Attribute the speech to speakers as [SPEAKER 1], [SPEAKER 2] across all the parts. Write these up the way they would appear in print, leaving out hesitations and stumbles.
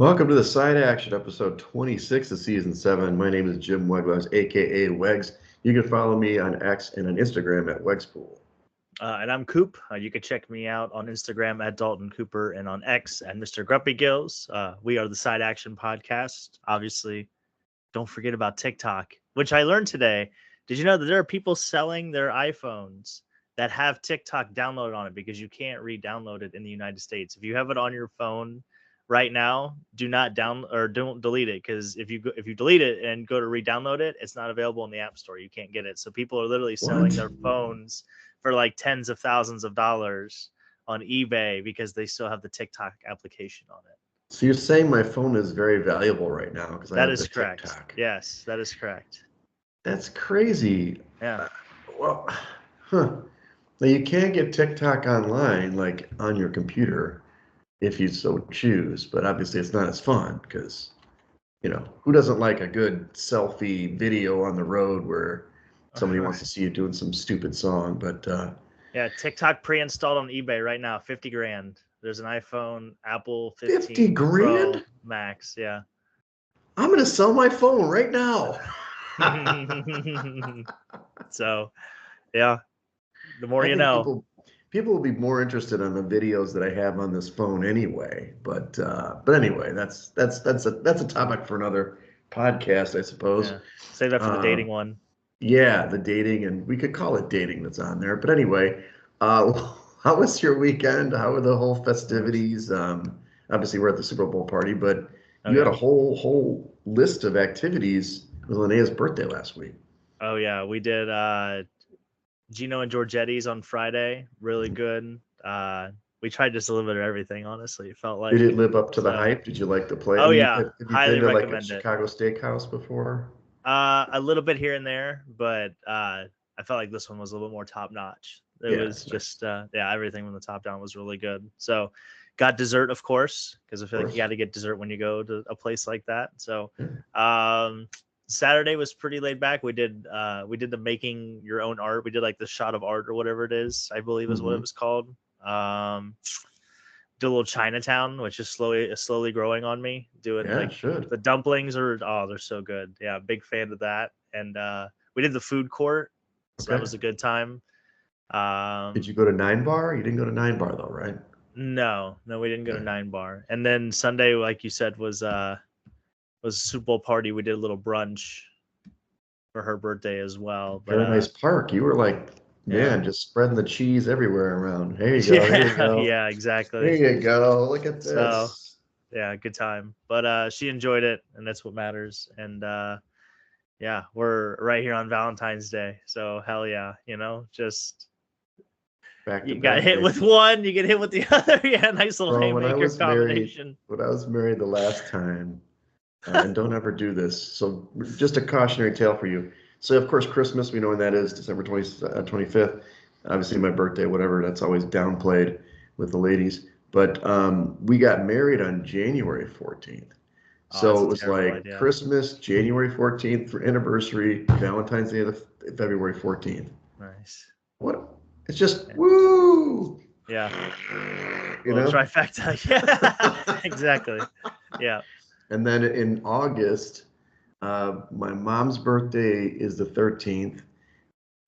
[SPEAKER 1] Welcome to the Side Action, episode 26 of season 7. My name is Jim Wegs, aka Wegs. You can follow me on X and on Instagram at Wegspool.
[SPEAKER 2] And I'm Coop. You can check me out on Instagram at Dalton Cooper and on X at Mr. Grumpy Gills. We are the Side Action Podcast. Obviously, don't forget about TikTok, which I learned today. Did you know that there are people selling their iPhones that have TikTok downloaded on it because you can't re-download it in the United States? If you have it on your phone right now, do not don't delete it, because if you delete it and go to re-download it, it's not available in the App Store. You can't get it. So people are literally selling their phones for like tens of thousands of dollars on eBay because they still have the TikTok application on it.
[SPEAKER 1] So you're saying my phone is very valuable right now because I have the
[SPEAKER 2] correct.
[SPEAKER 1] TikTok.
[SPEAKER 2] Yes, that is correct.
[SPEAKER 1] That's crazy.
[SPEAKER 2] Yeah.
[SPEAKER 1] Now you can't get TikTok online, like on your computer, if you so choose, but obviously it's not as fun because, who doesn't like a good selfie video on the road where somebody wants to see you doing some stupid song? But
[SPEAKER 2] yeah, TikTok pre-installed on eBay right now, 50 grand. There's an iPhone, Apple
[SPEAKER 1] 50
[SPEAKER 2] 15
[SPEAKER 1] grand?
[SPEAKER 2] Pro Max. Yeah.
[SPEAKER 1] I'm going to sell my phone right now.
[SPEAKER 2] So, yeah, the more you know.
[SPEAKER 1] People will be more interested in the videos that I have on this phone anyway. But anyway, that's a topic for another podcast, I suppose.
[SPEAKER 2] Yeah. Save that for the dating one.
[SPEAKER 1] Yeah, the dating, and we could call it dating that's on there. But anyway, how was your weekend? How were the whole festivities? Obviously, we're at the Super Bowl party, but you had a whole list of activities with Linnea's birthday last week.
[SPEAKER 2] Oh yeah, we did Gino and Giorgetti's on Friday. Really good. We tried just a little bit of everything, honestly. It felt like.
[SPEAKER 1] Did it live up to the hype? Did you like the place?
[SPEAKER 2] Oh, yeah.
[SPEAKER 1] Have you
[SPEAKER 2] Highly
[SPEAKER 1] been to like
[SPEAKER 2] recommend
[SPEAKER 1] a Chicago steakhouse before?
[SPEAKER 2] A little bit here and there, but I felt like this one was a little bit more top notch. It was just everything from the top down was really good. So got dessert, of course, because I feel like you got to get dessert when you go to a place like that. So Saturday was pretty laid back. We did the making your own art. We did like the shot of art or whatever it is, I believe is what it was called. Did a little Chinatown, which is slowly growing on me. Doing the dumplings they're so good. Yeah, big fan of that. And we did the food court, so that was a good time.
[SPEAKER 1] Did you go to 9 Bar? You didn't go to 9 Bar though, right?
[SPEAKER 2] No, we didn't go to 9 Bar. And then Sunday, like you said, was a Super Bowl party. We did a little brunch for her birthday as well. But,
[SPEAKER 1] Paradise Park. You were like, just spreading the cheese everywhere around. Here you go. Here you go.
[SPEAKER 2] Yeah, exactly.
[SPEAKER 1] Here you go. Look at this.
[SPEAKER 2] So, yeah, good time. But she enjoyed it, and that's what matters. And we're right here on Valentine's Day. So hell yeah, just you got hit with one, you get hit with the other. Yeah, nice little haymaker combination.
[SPEAKER 1] When I was married the last time, and don't ever do this. So just a cautionary tale for you. So of course, Christmas, we know when that is, December 25th. Obviously my birthday, whatever, that's always downplayed with the ladies. But we got married on January 14th. So it was like Christmas, January 14th for anniversary, Valentine's Day, February 14th.
[SPEAKER 2] Nice.
[SPEAKER 1] What? It's just woo.
[SPEAKER 2] Yeah. Trifecta. Yeah. Exactly. Yeah.
[SPEAKER 1] And then in August, my mom's birthday is the 13th.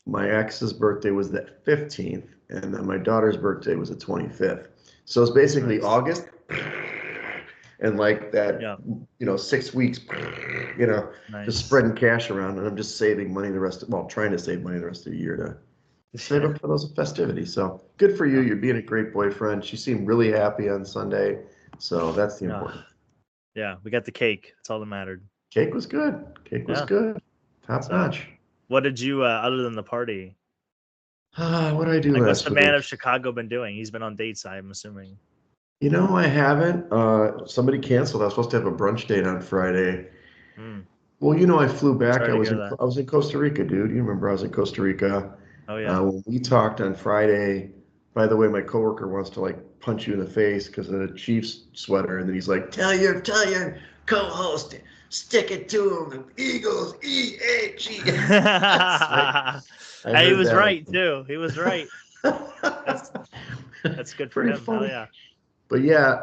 [SPEAKER 1] My ex's birthday was the 15th. And then my daughter's birthday was the 25th. So it's basically August and like that, 6 weeks, just spreading cash around. And I'm just saving money trying to save money the rest of the year to save up for those festivities. So good for you. You're being a great boyfriend. She seemed really happy on Sunday. So that's the important.
[SPEAKER 2] Yeah, we got the cake. That's all that mattered.
[SPEAKER 1] Cake was good. Good. Top notch.
[SPEAKER 2] What did you, other than the party?
[SPEAKER 1] What did I do last week?
[SPEAKER 2] What's the man of Chicago been doing? He's been on dates, I'm assuming.
[SPEAKER 1] I haven't. Somebody canceled. I was supposed to have a brunch date on Friday. Well, I flew back. I was in Costa Rica, dude. You remember I was in Costa Rica.
[SPEAKER 2] Oh, yeah.
[SPEAKER 1] When we talked on Friday, by the way, my coworker wants to punch you in the face because of the Chiefs sweater, and then he's like, "Tell your co-host, stick it to him. Eagles, E-A-G."
[SPEAKER 2] He was right too. He was right. That's good for him. Funny. Hell yeah.
[SPEAKER 1] But yeah,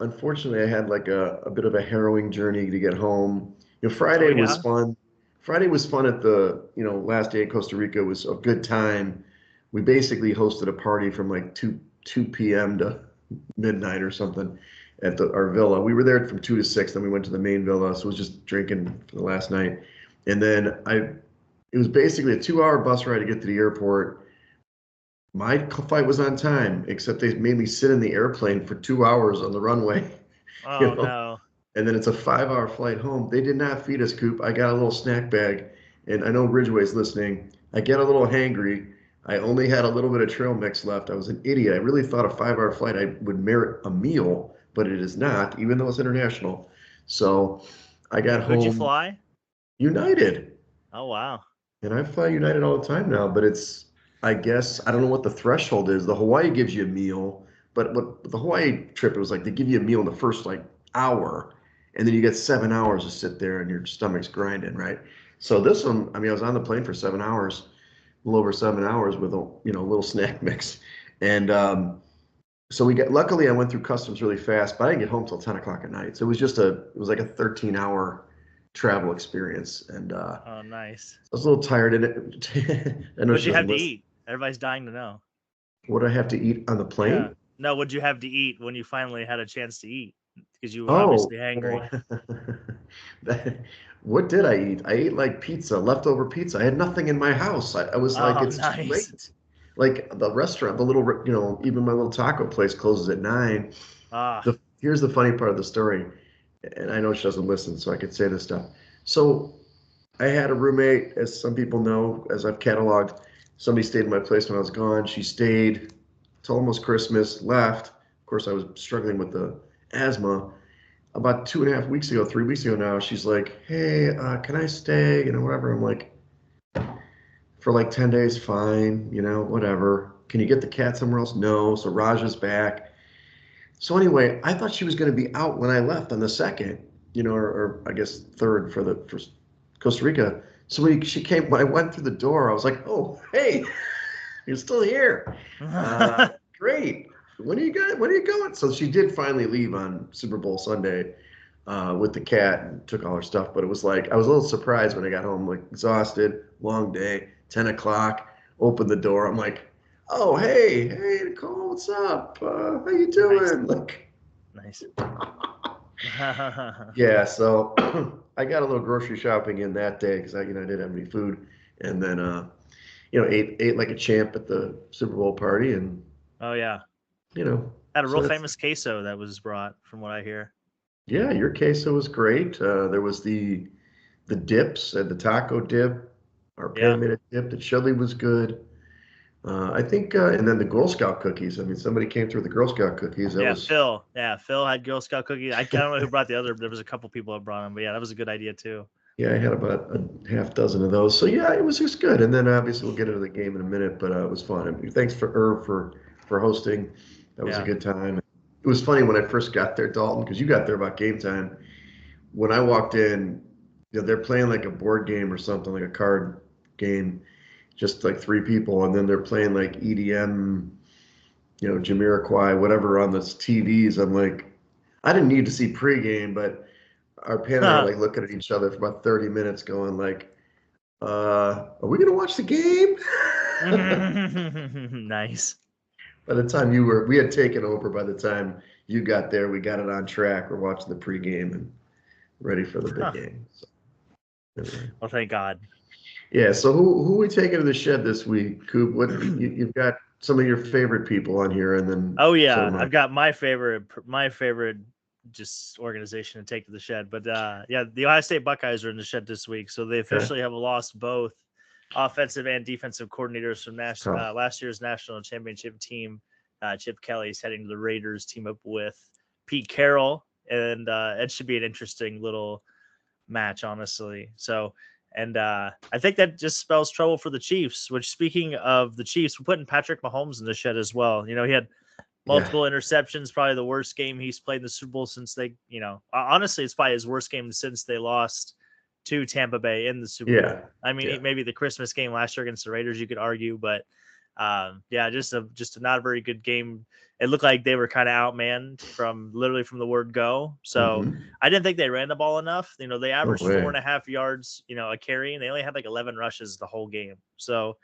[SPEAKER 1] unfortunately, I had like a bit of a harrowing journey to get home.
[SPEAKER 2] Oh
[SPEAKER 1] Friday was
[SPEAKER 2] yeah.
[SPEAKER 1] fun. Friday was fun at the, last day in Costa Rica was a good time. We basically hosted a party from like 2 p.m. to midnight or something at our villa. We were there from 2 to 6, then we went to the main villa, so it was just drinking for the last night. And then it was basically a 2-hour bus ride to get to the airport. My flight was on time, except they made me sit in the airplane for 2 hours on the runway, you
[SPEAKER 2] Oh
[SPEAKER 1] know,
[SPEAKER 2] no.
[SPEAKER 1] and then it's a 5-hour flight home. They did not feed us, Coop. I got a little snack bag, and I know Ridgeway's listening. I get a little hangry. I only had a little bit of trail mix left. I was an idiot. I really thought a 5-hour flight I would merit a meal, but it is not, even though it's international. So I got
[SPEAKER 2] Who'd you
[SPEAKER 1] home
[SPEAKER 2] fly?
[SPEAKER 1] United.
[SPEAKER 2] Oh wow.
[SPEAKER 1] And I fly United all the time now, but I guess, I don't know what the threshold is. The Hawaii gives you a meal, but the Hawaii trip, it was like they give you a meal in the first like hour, and then you get 7 hours to sit there and your stomach's grinding, right? So this one, I mean, I was on the plane for 7 hours, a little over 7 hours with a little snack mix. And so luckily I went through customs really fast, but I didn't get home till 10 o'clock at night. So it was like a 13-hour travel experience. And
[SPEAKER 2] Oh nice.
[SPEAKER 1] I was a little tired in it. I know
[SPEAKER 2] What'd
[SPEAKER 1] she
[SPEAKER 2] you
[SPEAKER 1] doesn't
[SPEAKER 2] have to
[SPEAKER 1] listen.
[SPEAKER 2] eat? Everybody's dying to know.
[SPEAKER 1] What do I have to eat on the
[SPEAKER 2] Yeah.
[SPEAKER 1] plane?
[SPEAKER 2] No, what'd you have to eat when you finally had a chance to eat? Because you were
[SPEAKER 1] Oh,
[SPEAKER 2] obviously hangry.
[SPEAKER 1] well, that- what did I eat? I ate like pizza, leftover pizza. I had nothing in my house. I was like,
[SPEAKER 2] Oh
[SPEAKER 1] it's too
[SPEAKER 2] nice.
[SPEAKER 1] late. Like the restaurant, the little, even my little taco place closes at 9.
[SPEAKER 2] Ah.
[SPEAKER 1] Here's the funny part of the story, and I know she doesn't listen, so I could say this stuff. So I had a roommate, as some people know, as I've cataloged. Somebody stayed in my place when I was gone. She stayed till almost Christmas, left. Of course, I was struggling with the asthma. About 2.5 weeks ago, 3 weeks ago now, she's like, "Hey, can I stay?" Whatever. I'm like, for like 10 days, fine, whatever. Can you get the cat somewhere else? No. So Raja's back. So anyway, I thought she was going to be out when I left on the second, or I guess third for Costa Rica. So when I went through the door, I was like, "Oh, hey, you're still here. Great. When are you going?" So she did finally leave on Super Bowl Sunday with the cat and took all her stuff. But it was like I was a little surprised when I got home, like exhausted, long day, 10 o'clock. Opened the door. I'm like, "Oh, hey, Nicole, what's up? How you
[SPEAKER 2] Nice.
[SPEAKER 1] doing?" Like,
[SPEAKER 2] Nice.
[SPEAKER 1] yeah. So I got a little grocery shopping in that day because I didn't have any food, and then ate like a champ at the Super Bowl party, and
[SPEAKER 2] Oh yeah.
[SPEAKER 1] you know,
[SPEAKER 2] Had a
[SPEAKER 1] so
[SPEAKER 2] real
[SPEAKER 1] that's
[SPEAKER 2] famous queso that was brought, from what I hear.
[SPEAKER 1] yeah. Your queso was great. There was the dips and the taco dip, our
[SPEAKER 2] Yeah.
[SPEAKER 1] pan dip. The chili was good. I think, and then the Girl Scout cookies. I mean, somebody came through with the Girl Scout cookies. That
[SPEAKER 2] Yeah,
[SPEAKER 1] was
[SPEAKER 2] Phil. Yeah, Phil had Girl Scout cookies. I don't know who brought the other, but there was a couple people that brought them. But yeah, that was a good idea too.
[SPEAKER 1] yeah. I had about a half dozen of those. So yeah, it was just good. And then obviously we'll get into the game in a minute, but it was fun. I mean, thanks for Irv for hosting. That was a
[SPEAKER 2] Yeah.
[SPEAKER 1] good time. It was funny when I first got there, Dalton, because you got there about game time. When I walked in, they're playing like a board game or something, like a card game, just like three people, and then they're playing like EDM, Jamiroquai, whatever on the TVs. I'm like, I didn't need to see pregame, but our pan and I are like looking at each other for about 30 minutes, going like, are we gonna watch the game?
[SPEAKER 2] Nice.
[SPEAKER 1] By the time we had taken over. By the time you got there, we got it on track. We're watching the pregame and ready for the big game. So anyway.
[SPEAKER 2] Well, thank God.
[SPEAKER 1] Yeah, so who we taking to the shed this week, Coop? You've got some of your favorite people on here, and then
[SPEAKER 2] Oh
[SPEAKER 1] so
[SPEAKER 2] yeah,
[SPEAKER 1] am I.
[SPEAKER 2] I've got my favorite just organization to take to the shed. But yeah, the Ohio State Buckeyes are in the shed this week, so they
[SPEAKER 1] Okay,
[SPEAKER 2] officially have lost both offensive and defensive coordinators from
[SPEAKER 1] it's tough.
[SPEAKER 2] last year's national championship team. Chip Kelly's heading to the Raiders, team up with Pete Carroll, and it should be an interesting little match, honestly. So, and I think that just spells trouble for the Chiefs. Which, speaking of the Chiefs, we're putting Patrick Mahomes in the shed as well. He had
[SPEAKER 1] Yeah,
[SPEAKER 2] multiple interceptions, probably the worst game he's played in the Super Bowl since honestly, it's probably his worst game since they lost to Tampa Bay in the Super
[SPEAKER 1] yeah,
[SPEAKER 2] Bowl. I mean,
[SPEAKER 1] yeah.
[SPEAKER 2] maybe the Christmas game last year against the Raiders, you could argue, but Yeah, just a not very good game. It looked like they were kind of outmanned from the word go. So
[SPEAKER 1] Mm-hmm.
[SPEAKER 2] I didn't think they ran the ball enough. They
[SPEAKER 1] No
[SPEAKER 2] averaged
[SPEAKER 1] way.
[SPEAKER 2] 4.5 yards, a carry, and they only had like 11 rushes the whole game. So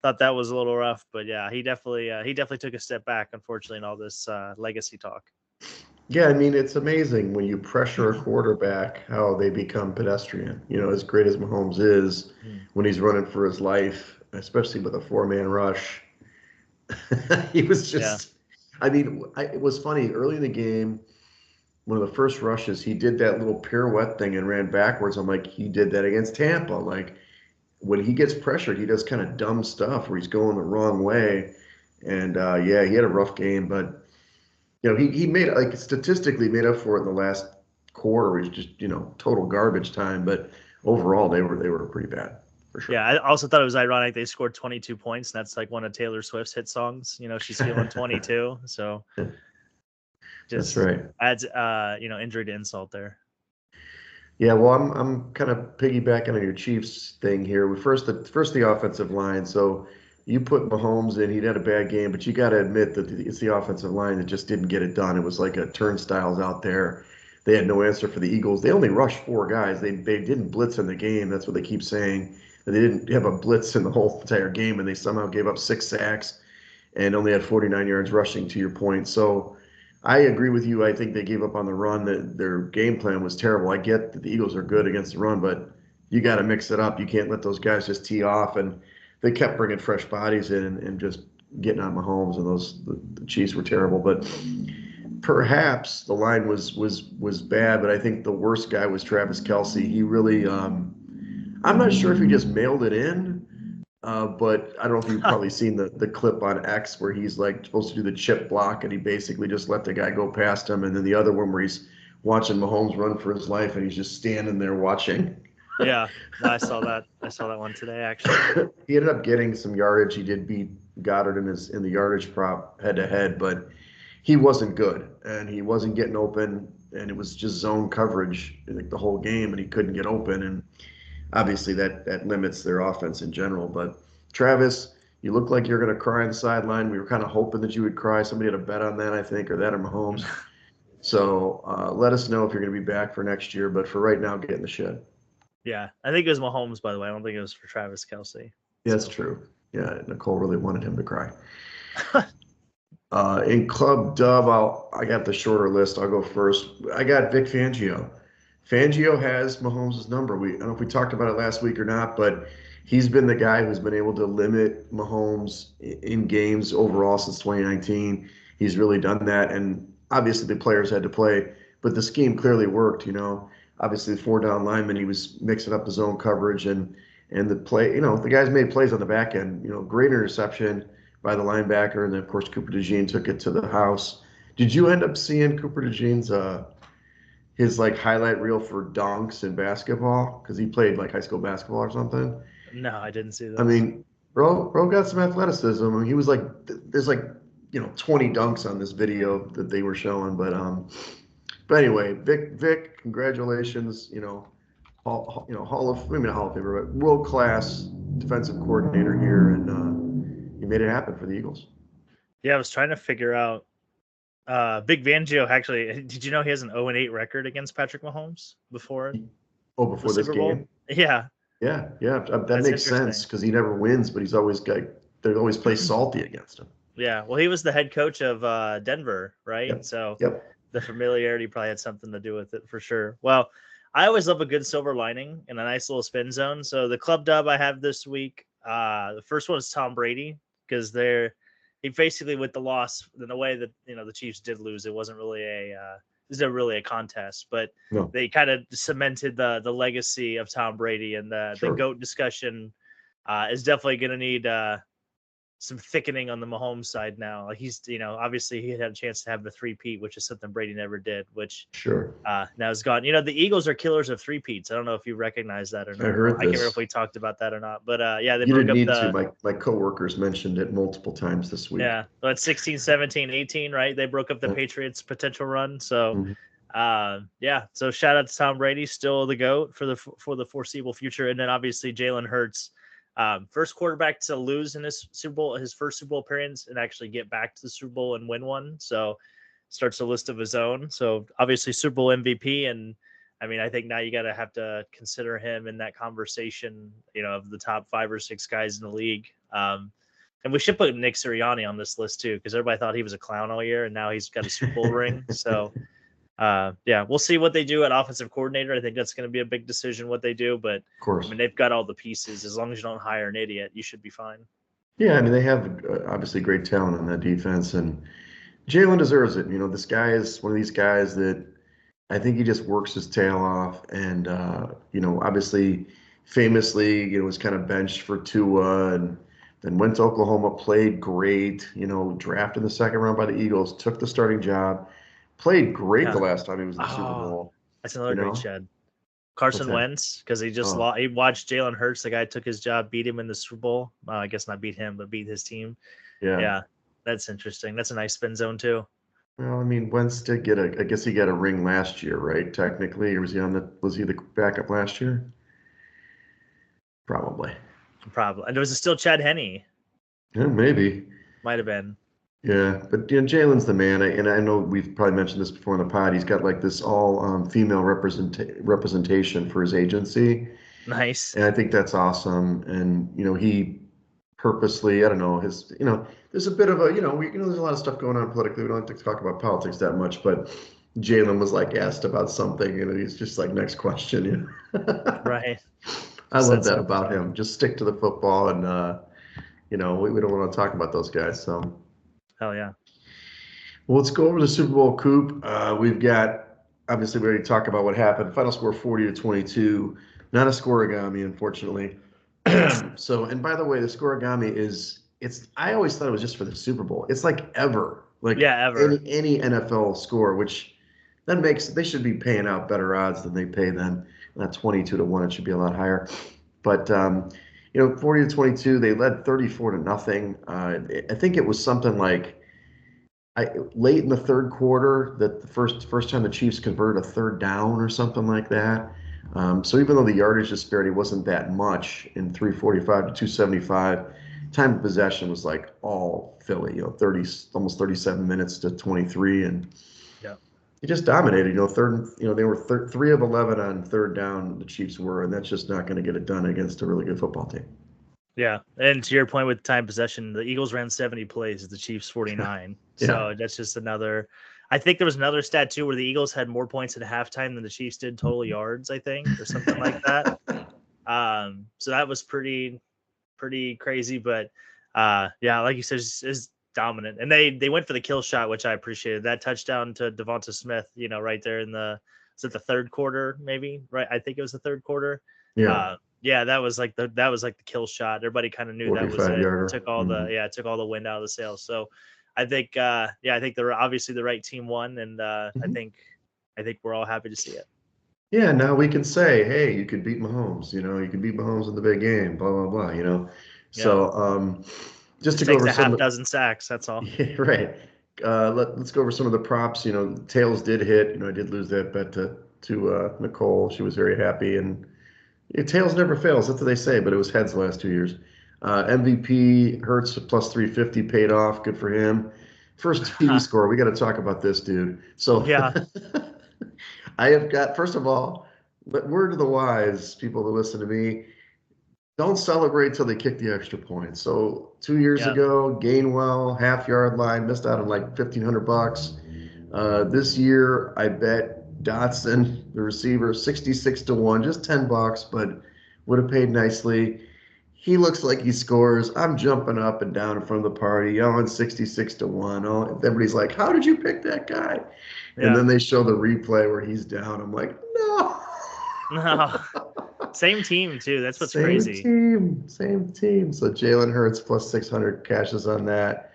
[SPEAKER 2] thought that was a little rough. But yeah, he definitely took a step back, unfortunately, in all this legacy talk.
[SPEAKER 1] Yeah, I mean, it's amazing when you pressure a quarterback how they become pedestrian. As great as Mahomes is
[SPEAKER 2] Mm.
[SPEAKER 1] when he's running for his life, especially with a four-man rush. He was
[SPEAKER 2] Yeah.
[SPEAKER 1] just, I mean, it was funny early in the game, one of the first rushes, he did that little pirouette thing and ran backwards. I'm like, he did that against Tampa. Like, when he gets pressured, he does kind of dumb stuff where he's going the wrong way. And yeah, he had a rough game, but he made like statistically made up for it in the last quarter, which just total garbage time. But overall, they were pretty bad for
[SPEAKER 2] Yeah,
[SPEAKER 1] sure.
[SPEAKER 2] I also thought it was ironic they scored 22 points. And that's like one of Taylor Swift's hit songs. She's feeling 22. So
[SPEAKER 1] That's
[SPEAKER 2] just
[SPEAKER 1] right.
[SPEAKER 2] adds injury to insult there.
[SPEAKER 1] Yeah, well, I'm kind of piggybacking on your Chiefs thing here. The offensive line. So you put Mahomes in, he'd had a bad game, but you got to admit that it's the offensive line that just didn't get it done. It was like a turnstiles out there. They had no answer for the Eagles. They only rushed four guys. They didn't blitz in the game. That's what they keep saying. That they didn't have a blitz in the whole entire game, and they somehow gave up 6 sacks and only had 49 yards rushing. To your point, so. I agree with you. I think they gave up on the run. That their game plan was terrible. I get that the Eagles are good against the run, but you got to mix it up. You can't let those guys just tee off. And they kept bringing fresh bodies in and just getting on Mahomes. And the Chiefs were terrible. But perhaps the line was bad. But I think the worst guy was Travis Kelce. He really. I'm not sure if he just mailed it in. But I don't know if you've probably seen the clip on X where he's like supposed to do the chip block and he basically just let the guy go past him. And then the other one where he's watching Mahomes run for his life and he's just standing there watching.
[SPEAKER 2] Yeah, no, I saw that. I saw that one today, actually.
[SPEAKER 1] He ended up getting some yardage. He did beat Goddard in the yardage prop head to head, but he wasn't good and he wasn't getting open. And it was just zone coverage like the whole game, and he couldn't get open. And obviously that limits their offense in general. But Travis, you look like you're going to cry on the sideline. We were kind of hoping that you would cry. Somebody had a bet on that, I think, or that or Mahomes. So let us know if you're going to be back for next year. But for right now, get in the shed.
[SPEAKER 2] Yeah, I think it was Mahomes, by the way. I don't think it was for Travis Kelce.
[SPEAKER 1] Yeah, that's true. Yeah, Nicole really wanted him to cry. In Club Dub, I got the shorter list. I'll go first. I got Vic Fangio. Fangio has Mahomes' number. I don't know if we talked about it last week or not, but he's been the guy who's been able to limit Mahomes in games overall since 2019. He's really done that, and obviously the players had to play, but the scheme clearly worked. Obviously the four down lineman, he was mixing up the zone coverage and the play. The guys made plays on the back end. Great interception by the linebacker, and then of course Cooper DeJean took it to the house. Did you end up seeing Cooper DeJean's his like highlight reel for dunks in basketball? Because he played like high school basketball or something.
[SPEAKER 2] No, I didn't see
[SPEAKER 1] I
[SPEAKER 2] those.
[SPEAKER 1] mean, bro got some athleticism. I mean, he was like, there's like 20 dunks on this video that they were showing. But anyway, Vic, congratulations. Hall of maybe not Hall of Famer, but world class defensive coordinator here, and he made it happen for the Eagles.
[SPEAKER 2] Yeah, I was trying to figure out. Big Fangio actually. Did you know he has an 0-8 record against Patrick Mahomes before
[SPEAKER 1] Oh,
[SPEAKER 2] the
[SPEAKER 1] before this
[SPEAKER 2] Super Bowl?
[SPEAKER 1] game?
[SPEAKER 2] Yeah,
[SPEAKER 1] Yeah, that
[SPEAKER 2] that's
[SPEAKER 1] makes sense
[SPEAKER 2] interesting.
[SPEAKER 1] because he never wins, but he's always got they always play salty against him.
[SPEAKER 2] Yeah, well, he was the head coach of Denver, right?
[SPEAKER 1] Yep,
[SPEAKER 2] So
[SPEAKER 1] yep.
[SPEAKER 2] the familiarity probably had something to do with it for sure. Well, I always love a good silver lining and a nice little spin zone. So the club dub I have this week, the first one is Tom Brady because he basically with the loss in the way that the Chiefs did lose, it wasn't really a contest, but
[SPEAKER 1] No,
[SPEAKER 2] they kind of cemented the legacy of Tom Brady, and the
[SPEAKER 1] sure.
[SPEAKER 2] GOAT discussion is definitely going to need some thickening on the Mahomes side now. Like he's, obviously he had a chance to have the three-peat, which is something Brady never did, which
[SPEAKER 1] Sure.
[SPEAKER 2] now is gone. The Eagles are killers of three-peats. I don't know if you recognize that or
[SPEAKER 1] I
[SPEAKER 2] not.
[SPEAKER 1] heard
[SPEAKER 2] I can't remember if
[SPEAKER 1] this.
[SPEAKER 2] we talked about that or not, but yeah, they
[SPEAKER 1] You
[SPEAKER 2] broke
[SPEAKER 1] didn't
[SPEAKER 2] up
[SPEAKER 1] need to.
[SPEAKER 2] the,
[SPEAKER 1] My coworkers mentioned it multiple times this week.
[SPEAKER 2] yeah, but 16, 17, 18, right? They broke up the Patriots potential run. So,
[SPEAKER 1] Mhm.
[SPEAKER 2] yeah, so shout out to Tom Brady, still the GOAT for the foreseeable future. And then obviously Jalen Hurts, First quarterback to lose in his first Super Bowl appearance, and actually get back to the Super Bowl and win one. So starts a list of his own. So obviously Super Bowl MVP, and I mean, I think now you got to have to consider him in that conversation, of the top 5 or 6 guys in the league. And we should put Nick Sirianni on this list too, because everybody thought he was a clown all year, and now he's got a Super Bowl ring. So we'll see what they do at offensive coordinator. I think that's going to be a big decision what they do, but
[SPEAKER 1] Of course.
[SPEAKER 2] I mean, they've got all the pieces. As long as you don't hire an idiot, you should be fine.
[SPEAKER 1] Yeah, I mean, they have obviously great talent on that defense, and Jalen deserves it. This guy is one of these guys that I think he just works his tail off, and obviously, famously, was kind of benched for Tua, and then went to Oklahoma, played great. Drafted in the second round by the Eagles, took the starting job, played great the last time he was in the Super Bowl.
[SPEAKER 2] That's another great shed. Carson Wentz, because he just he watched Jalen Hurts, the guy took his job, beat him in the Super Bowl. I guess not beat him, but beat his team. Yeah, that's interesting. That's a nice spin zone too.
[SPEAKER 1] Well, I mean, Wentz did get I guess he got a ring last year, right? Technically, or was he the backup last year? Probably.
[SPEAKER 2] And was it still Chad Henne?
[SPEAKER 1] Yeah, maybe.
[SPEAKER 2] Might have been.
[SPEAKER 1] Yeah, but Jalen's the man, and I know we've probably mentioned this before in the pod. He's got like this all female representation for his agency.
[SPEAKER 2] Nice.
[SPEAKER 1] And I think that's awesome. And he purposely, I don't know, there's a bit of a, there's a lot of stuff going on politically. We don't like to talk about politics that much, but Jalen was like asked about something, and he's just like, next question.
[SPEAKER 2] Right.
[SPEAKER 1] I love that about him. Just stick to the football, and we don't want to talk about those guys. So.
[SPEAKER 2] Hell yeah.
[SPEAKER 1] Well, let's go over the Super Bowl Coop. We've got, obviously, we already talked about what happened. Final score 40-22. Not a scoregami, unfortunately. So, and by the way, the scoregami I always thought it was just for the Super Bowl. It's like ever. Like
[SPEAKER 2] ever.
[SPEAKER 1] Any NFL score, which they should be paying out better odds than they pay them. Not 22-1, it should be a lot higher. But 40-22, they led 34-0. I think it was something like late in the third quarter that the first time the Chiefs converted a third down or something like that. So even though the yardage disparity wasn't that much in 345 to 275, time of possession was like all Philly. almost 37 minutes to 23, and they just dominated. They were 3 of 11 on third down. The Chiefs were, and that's just not going to get it done against a really good football team.
[SPEAKER 2] Yeah, and to your point with time possession, the Eagles ran 70 plays, the Chiefs 49.
[SPEAKER 1] Yeah.
[SPEAKER 2] So that's just another. I think there was another stat too where the Eagles had more points at halftime than the Chiefs did total yards, I think, or something like that. So that was pretty crazy, but like you said, is dominant, and they went for the kill shot, which I appreciated. That touchdown to Devonta Smith, right there in the the third quarter, maybe, right? I think it was the third quarter.
[SPEAKER 1] Yeah.
[SPEAKER 2] That was like the kill shot. Everybody kind of knew that was it.
[SPEAKER 1] Yarder.
[SPEAKER 2] Took all the wind out of the sails. So I think they're obviously the right team won, and I think we're all happy to see it.
[SPEAKER 1] Yeah, now we can say, hey, you could beat Mahomes. You could beat Mahomes in the big game. Blah blah blah. So just to go over
[SPEAKER 2] half dozen sacks. That's all.
[SPEAKER 1] Yeah, right. Let's go over some of the props. Tails did hit. I did lose that bet to Nicole. She was very happy, and tails never fails. That's what they say. But it was heads the last 2 years. MVP Hurts plus 350 paid off. Good for him. First TV score. We got to talk about this, dude. So
[SPEAKER 2] yeah.
[SPEAKER 1] I have got, first of all, word to the wise people that listen to me, don't celebrate till they kick the extra point. So 2 years ago, Gainwell, half-yard line, missed out on like $1,500. This year, I bet Dotson, the receiver, 66-1, just $10, but would have paid nicely. He looks like he scores. I'm jumping up and down in front of the party, yelling 66-1. Oh, everybody's like, how did you pick that guy? Yeah. And then they show the replay where he's down. I'm like, no.
[SPEAKER 2] Same team, too. That's what's crazy.
[SPEAKER 1] Same team. So Jalen Hurts plus 600 cashes on that.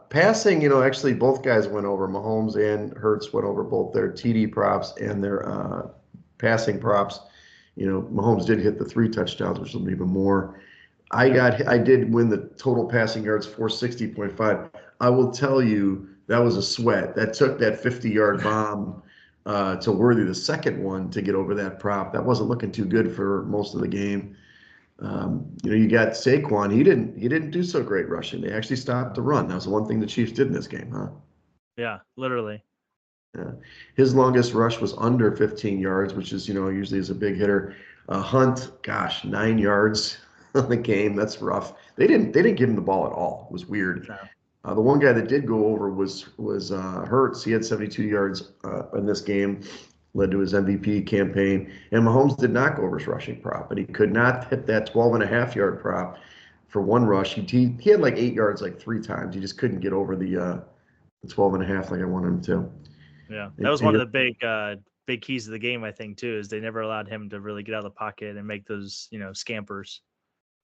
[SPEAKER 1] Passing, actually both guys went over. Mahomes and Hurts went over both their TD props and their passing props. Mahomes did hit the 3 touchdowns, which will be even more. I did win the total passing yards, 460.5. I will tell you, that was a sweat. That took that 50-yard bomb to Worthy, the second one, to get over that prop. That wasn't looking too good for most of the game. You got Saquon. He didn't do so great rushing. They actually stopped the run. That was the one thing the Chiefs did in this game, huh?
[SPEAKER 2] Yeah, literally.
[SPEAKER 1] Yeah. His longest rush was under 15 yards, which is, usually is a big hitter. Hunt, gosh, 9 yards on the game. That's rough. They didn't give him the ball at all. It was weird.
[SPEAKER 2] No.
[SPEAKER 1] The one guy that did go over was Hurts. He had 72 yards in this game, led to his MVP campaign. And Mahomes did not go over his rushing prop, and he could not hit that 12.5 yard prop for one rush. He had like 8 yards like three times. He just couldn't get over the 12.5 like I wanted him to.
[SPEAKER 2] Yeah, that was one of the big keys of the game, I think, too, is they never allowed him to really get out of the pocket and make those, scampers.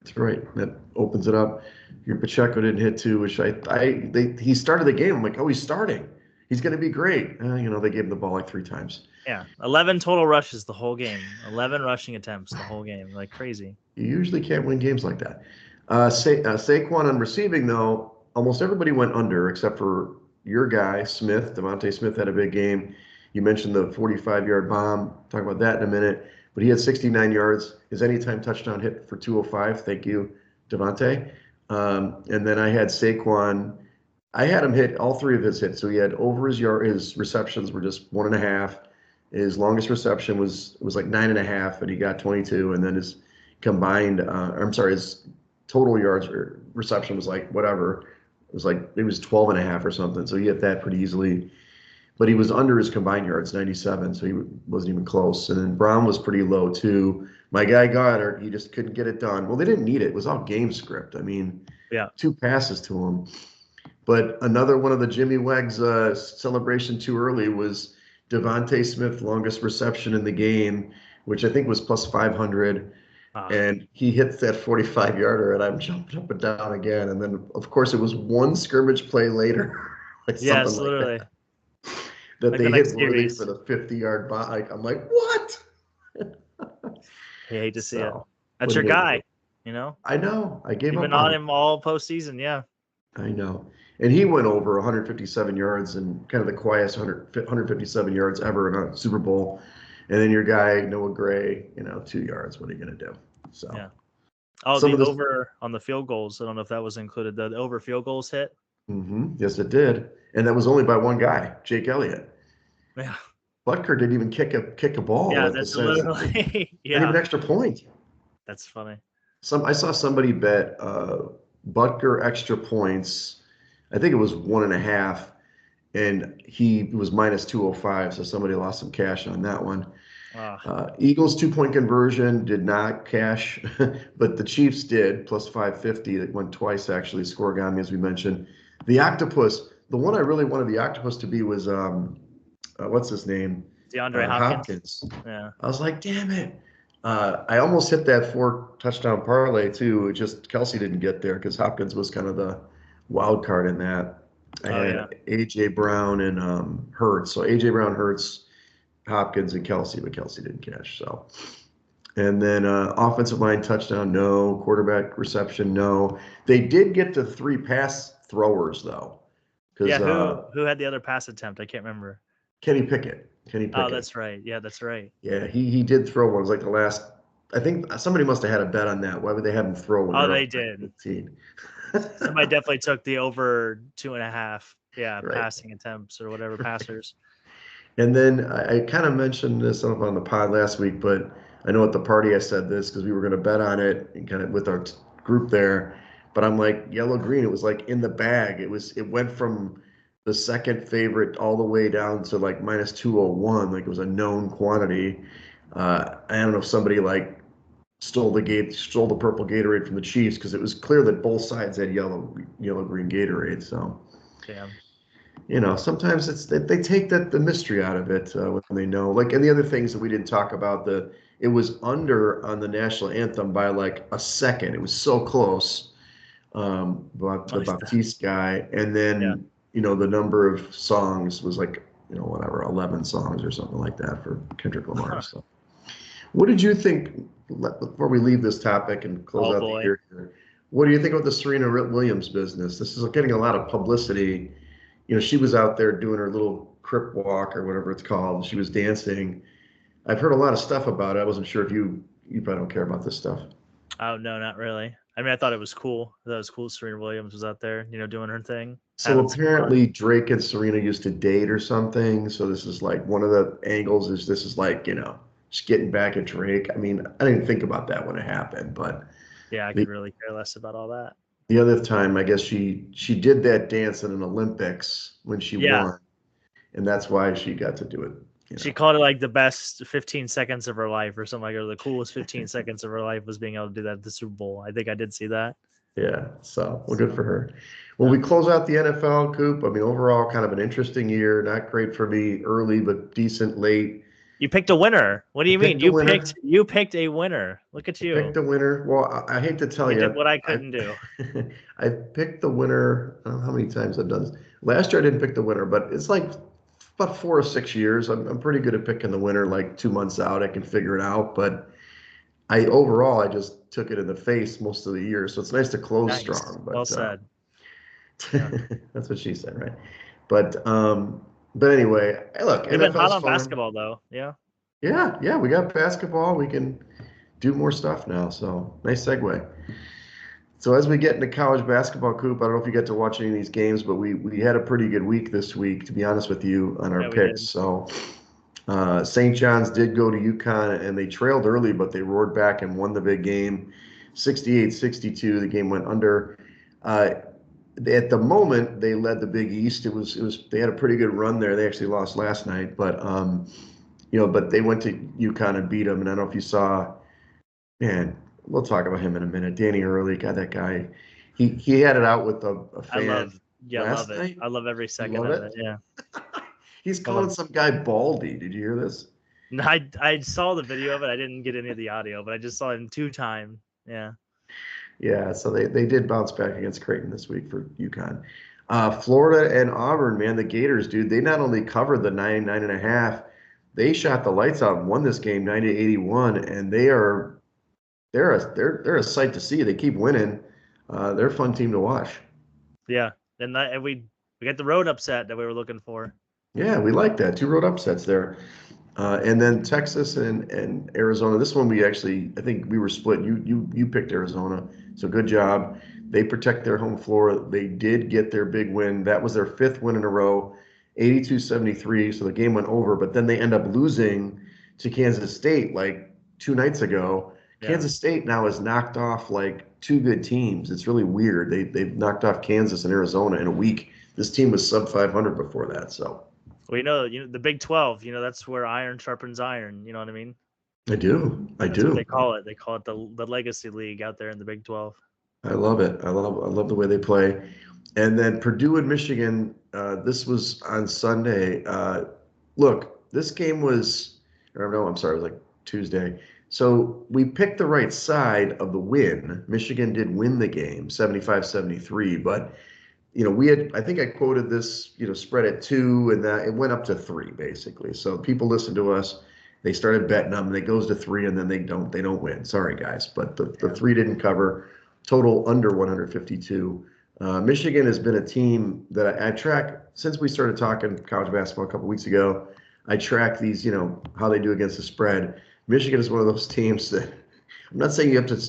[SPEAKER 1] That's right. That opens it up. Your Pacheco didn't hit too, which he started the game. I'm like, oh, he's starting. He's going to be great. They gave him the ball like three times.
[SPEAKER 2] Yeah, 11 total rushes the whole game. 11 rushing attempts the whole game, like crazy.
[SPEAKER 1] You usually can't win games like that. Saquon on receiving, though, almost everybody went under except for your guy, Smith. Devontae Smith had a big game. You mentioned the 45-yard bomb. Talk about that in a minute. But he had 69 yards. His anytime touchdown hit for 205. Thank you, Devontae. And then I had Saquon. I had him hit all three of his hits. So he had over his receptions were just 1.5. His longest reception was like 9.5, and he got 22. And then his combined, his total yards reception was like whatever. It was 12.5 or something. So he hit that pretty easily. But he was under his combined yards, 97, so he wasn't even close. And then Brown was pretty low too. My guy Goddard, he just couldn't get it done. Well, they didn't need it. It was all game script. I mean,
[SPEAKER 2] yeah,
[SPEAKER 1] 2 passes to him. But another one of the Jimmy Wegs celebration too early was Devontae Smith, longest reception in the game, which I think was plus 500. And he hits that 45-yarder, and I'm jumping up and down again. And then, of course, it was one scrimmage play later.
[SPEAKER 2] Yes, literally.
[SPEAKER 1] That
[SPEAKER 2] like
[SPEAKER 1] they
[SPEAKER 2] the
[SPEAKER 1] hit
[SPEAKER 2] next
[SPEAKER 1] Worthy
[SPEAKER 2] series.
[SPEAKER 1] for the 50-yard bomb. I'm like, what?
[SPEAKER 2] I hate to see it.
[SPEAKER 1] So,
[SPEAKER 2] That's your guy, I know.
[SPEAKER 1] I gave
[SPEAKER 2] You've
[SPEAKER 1] up
[SPEAKER 2] been on him all postseason, yeah.
[SPEAKER 1] I know. And he went over 157 yards and kind of the quietest 157 yards ever in a Super Bowl. And then your guy, Noah Gray, 2 yards. What are you going to do? So,
[SPEAKER 2] yeah. Oh, the over on the field goals. I don't know if that was included. The over field goals hit.
[SPEAKER 1] Yes, it did. And that was only by one guy, Jake Elliott.
[SPEAKER 2] Yeah.
[SPEAKER 1] Butker didn't even kick a ball.
[SPEAKER 2] Yeah, that's literally. Yeah.
[SPEAKER 1] Not even an extra point.
[SPEAKER 2] That's funny.
[SPEAKER 1] I saw somebody bet Butker extra points. I think it was 1.5, and he was minus 205. So somebody lost some cash on that one. Eagles 2-point conversion did not cash, but the Chiefs did plus 550. That went twice actually. Scorigami, as we mentioned. The octopus. The one I really wanted the octopus to be was what's his name?
[SPEAKER 2] DeAndre Hopkins. Yeah.
[SPEAKER 1] I was like, damn it. I almost hit that 4 touchdown parlay too. Just Kelsey didn't get there because Hopkins was kind of the wild card in that. I had AJ Brown and Hurts. So AJ Brown, Hurts, Hopkins, and Kelsey, but Kelsey didn't cash. So, and then offensive line touchdown, no. Quarterback reception, no. They did get to 3 pass throwers though.
[SPEAKER 2] Yeah, who had the other pass attempt? I can't remember.
[SPEAKER 1] Kenny Pickett.
[SPEAKER 2] Oh, that's right. Yeah, that's right.
[SPEAKER 1] Yeah, he did throw one. It was like the last. I think somebody must have had a bet on that. Why would they have him throw one?
[SPEAKER 2] Oh, they did. Somebody definitely took the over 2.5. Yeah, right. Passing attempts or whatever, passers.
[SPEAKER 1] And then I kind of mentioned this on the pod last week, but I know at the party I said this because we were going to bet on it and kind of with our group there. But I'm like, yellow green. It was like in the bag. It went from the second favorite all the way down to like minus 201. Like it was a known quantity. I don't know if somebody like stole the purple Gatorade from the Chiefs because it was clear that both sides had yellow green Gatorade. So, sometimes they take the mystery out of it when they know. Like, and the other things that we didn't talk about, it was under on the national anthem by like a second. It was so close. About the Baptiste guy, and then the number of songs was like 11 songs or something like that for Kendrick Lamar. So, what did you think before we leave this topic and close out the year here? What do you think about the Serena Williams business? This is getting a lot of publicity. She was out there doing her little crip walk or whatever it's called. She was dancing. I've heard a lot of stuff about it. I wasn't sure if you probably don't care about this stuff.
[SPEAKER 2] Oh no, not really. I mean, I thought it was cool. I thought it was cool. Serena Williams was out there, doing her thing,
[SPEAKER 1] So
[SPEAKER 2] having some fun.
[SPEAKER 1] apparently Drake and Serena used to date or something. So this is like one of the angles is this is like, just getting back at Drake. I mean, I didn't think about that when it happened, but
[SPEAKER 2] Yeah, I
[SPEAKER 1] the
[SPEAKER 2] could really care less about all that.
[SPEAKER 1] the other time, I guess she did that dance in an Olympics when she
[SPEAKER 2] Yeah,
[SPEAKER 1] won, and that's why she got to do it, you
[SPEAKER 2] she
[SPEAKER 1] know.
[SPEAKER 2] called it like the best 15 seconds of her life or something like that. Or the coolest 15 seconds of her life was being able to do that at the Super Bowl. I think I did see that.
[SPEAKER 1] Yeah, so well, good
[SPEAKER 2] So,
[SPEAKER 1] for her. Well, we
[SPEAKER 2] yeah.
[SPEAKER 1] close out the NFL, Coop. I mean, overall, kind of an interesting year. Not great for me early, but decent late.
[SPEAKER 2] You picked a winner. What do
[SPEAKER 1] I
[SPEAKER 2] you mean?
[SPEAKER 1] picked a winner.
[SPEAKER 2] You picked a winner. Look at
[SPEAKER 1] I
[SPEAKER 2] you.
[SPEAKER 1] picked a winner. Well, I hate to tell
[SPEAKER 2] You did
[SPEAKER 1] you,
[SPEAKER 2] what I
[SPEAKER 1] I
[SPEAKER 2] couldn't do.
[SPEAKER 1] I picked the winner. I don't know how many times I've done this. Last year I didn't pick the winner, but it's like about 4 or 6 years. I'm pretty good at picking the winner. Like 2 months out, I can figure it out. But I just took it in the face most of the year. So it's nice to close
[SPEAKER 2] Nice.
[SPEAKER 1] strong.
[SPEAKER 2] Well
[SPEAKER 1] But
[SPEAKER 2] said. Yeah.
[SPEAKER 1] that's what she said, right? But but anyway, hey, look,
[SPEAKER 2] We've been hot
[SPEAKER 1] NFL's
[SPEAKER 2] on
[SPEAKER 1] fun.
[SPEAKER 2] basketball though. Yeah.
[SPEAKER 1] Yeah, yeah, we got basketball. We can do more stuff now. So nice segue. So as we get into college basketball, Coop, I don't know if you get to watch any of these games, but we had a pretty good week this week, to be honest with you, on our
[SPEAKER 2] Yeah, we
[SPEAKER 1] picks.
[SPEAKER 2] did.
[SPEAKER 1] So St. John's did go to UConn, and they trailed early, but they roared back and won the big game, 68-62. The game went under. Uh, at the moment, they led the Big East. It was they had a pretty good run there. They actually lost last night, but but they went to UConn and beat them. And I don't know if you saw. Man, we'll talk about him in a minute. Danny Early, God, that guy, he had it out with a
[SPEAKER 2] I love
[SPEAKER 1] fan
[SPEAKER 2] yeah, love
[SPEAKER 1] last
[SPEAKER 2] it.
[SPEAKER 1] night.
[SPEAKER 2] I love every
[SPEAKER 1] You
[SPEAKER 2] second
[SPEAKER 1] love
[SPEAKER 2] of it.
[SPEAKER 1] it?
[SPEAKER 2] Yeah.
[SPEAKER 1] He's
[SPEAKER 2] I
[SPEAKER 1] calling
[SPEAKER 2] love
[SPEAKER 1] some guy Baldy. Did you hear this?
[SPEAKER 2] I saw the video of it. I didn't get any of the audio, but I just saw him 2 times. Yeah.
[SPEAKER 1] Yeah, so they did bounce back against Creighton this week for UConn. Florida and Auburn, man, the Gators, dude, they not only covered the 9.5, they shot the lights out and won this game 90-81, and they're a sight to see. They keep winning. They're a fun team to watch.
[SPEAKER 2] Yeah. And we got the road upset that we were looking for.
[SPEAKER 1] Yeah, we like that. Two road upsets there. And then Texas and Arizona. This one we actually, I think we were split. You picked Arizona, so good job. They protect their home floor. They did get their big win. That was their fifth win in a row, 82-73. So the game went over, but then they end up losing to Kansas State like 2 nights ago.
[SPEAKER 2] Yeah.
[SPEAKER 1] Kansas State now has knocked off like two good teams. It's really weird. They've knocked off Kansas and Arizona in a week. This team was sub 500 before that, so.
[SPEAKER 2] Well, the Big 12, that's where iron sharpens iron. You know what I mean?
[SPEAKER 1] I do. I
[SPEAKER 2] That's what
[SPEAKER 1] do.
[SPEAKER 2] they call it. They call it the Legacy League out there in the Big 12.
[SPEAKER 1] I love it. I love the way they play. And then Purdue and Michigan, this was on Sunday. Look, this game was, or no, I'm sorry, it was like Tuesday. So we picked the right side of the win. Michigan did win the game, 75-73, but I think I quoted this, spread at 2, and that it went up to 3 basically. So people listen to us, they started betting them, and it goes to 3, and then they don't win. Sorry guys, but the
[SPEAKER 2] Yeah.
[SPEAKER 1] 3 didn't cover. Total under 152. Michigan has been a team that I track since we started talking college basketball a couple weeks ago. I track these, how they do against the spread. Michigan is one of those teams that I'm not saying you have to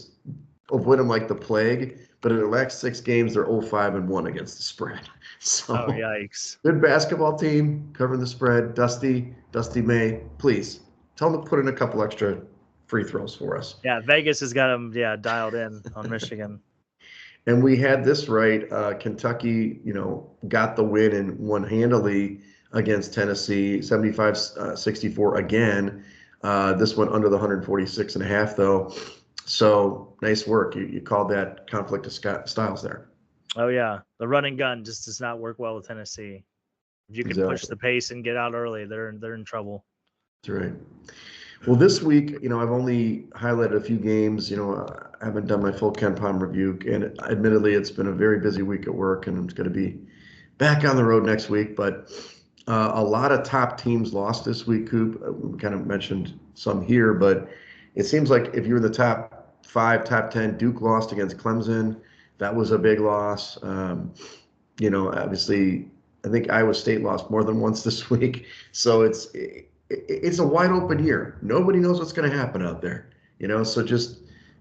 [SPEAKER 1] avoid them like the plague, but in the last 6 games, they're 0-5-1 against the spread.
[SPEAKER 2] Oh,
[SPEAKER 1] So
[SPEAKER 2] yikes.
[SPEAKER 1] good basketball team covering the spread. Dusty May, please tell them to put in a couple extra free throws for us.
[SPEAKER 2] Yeah, Vegas has got them, dialed in on Michigan.
[SPEAKER 1] And we had this right. Kentucky, got the win and won handily against Tennessee, 75-64 again. This one under the 146.5, though. So nice work. You called that conflict of styles there.
[SPEAKER 2] Oh, yeah. The running gun just does not work well with Tennessee. If you can push
[SPEAKER 1] Exactly.
[SPEAKER 2] the pace and get out early, they're in trouble.
[SPEAKER 1] That's right. Well, this week, I've only highlighted a few games. I haven't done my full Ken Palm review, and admittedly, it's been a very busy week at work, and I'm going to be back on the road next week. But a lot of top teams lost this week, Coop. We kind of mentioned some here, but it seems like if you're in the top 5, top 10, Duke lost against Clemson. That was a big loss. Obviously, I think Iowa State lost more than once this week. So it's a wide open year. Nobody knows what's going to happen out there. So just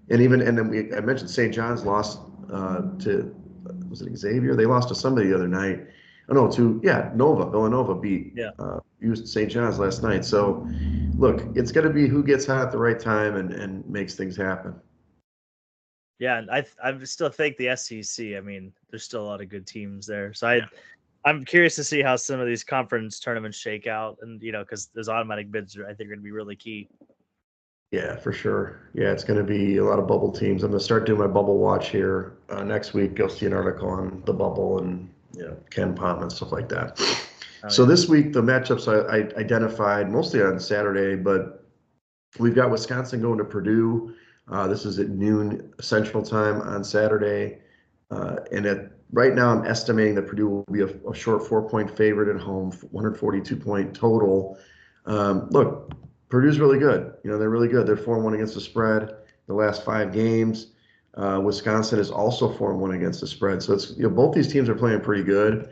[SPEAKER 1] And then I mentioned St. John's lost to, was it Xavier? They lost to somebody the other night. Oh no, Nova. Villanova beat
[SPEAKER 2] Yeah.
[SPEAKER 1] used St. John's last night. So look, it's going to be who gets hot at the right time and makes things happen.
[SPEAKER 2] Yeah, and I still think the SEC. I mean, there's still a lot of good teams there. So I'm curious to see how some of these conference tournaments shake out, and because those automatic bids I think are going to be really key.
[SPEAKER 1] Yeah, for sure. Yeah, it's going to be a lot of bubble teams. I'm going to start doing my bubble watch here next week. You'll see an article on the bubble and Ken Pom and stuff like that.
[SPEAKER 2] Oh,
[SPEAKER 1] So
[SPEAKER 2] yeah.
[SPEAKER 1] this week the matchups I identified mostly on Saturday, but we've got Wisconsin going to Purdue. This is at noon Central Time on Saturday, and right now I'm estimating that Purdue will be a short 4-point favorite at home, 142-point total. Look, Purdue's really good. They're really good. They're 4-1 against the spread the last 5 games. Wisconsin is also 4-1 against the spread. So it's both these teams are playing pretty good.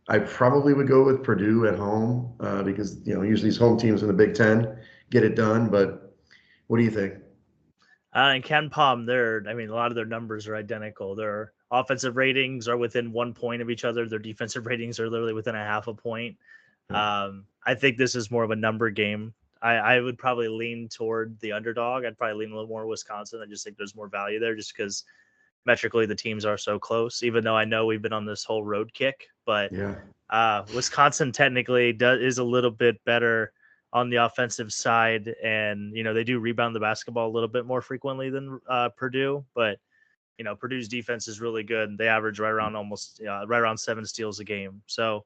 [SPEAKER 1] I probably would go with Purdue at home because usually these home teams in the Big Ten get it done. But what do you think?
[SPEAKER 2] And Ken Palm, I mean, a lot of their numbers are identical. Their offensive ratings are within 1 point of each other. Their defensive ratings are literally within a half a point. I think this is more of a number game. I would probably lean toward the underdog. I'd probably lean a little more Wisconsin. I just think there's more value there just because metrically the teams are so close, even though I know we've been on this whole road kick. But Wisconsin technically is a little bit better on the offensive side, and they do rebound the basketball a little bit more frequently than Purdue, but Purdue's defense is really good. They average right around 7 steals a game, so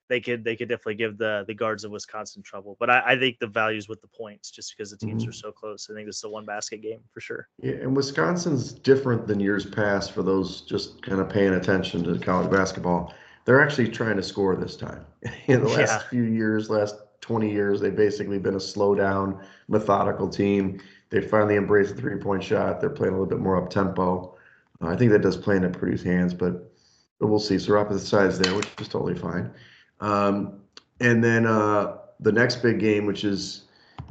[SPEAKER 2] they could definitely give the guards of Wisconsin trouble. But I think the value's with the points just because the teams are so close. I think this is a 1 basket game for sure.
[SPEAKER 1] Yeah, and Wisconsin's different than years past for those just kind of paying attention to college basketball. They're actually trying to score this time. In the last few years, last 20 years, they've basically been a slow down, methodical team. They finally embraced the 3-point shot. They're playing a little bit more up tempo. I think that does play into Purdue's hands, but we'll see. So we're opposite sides there, which is totally fine. And then the next big game, which is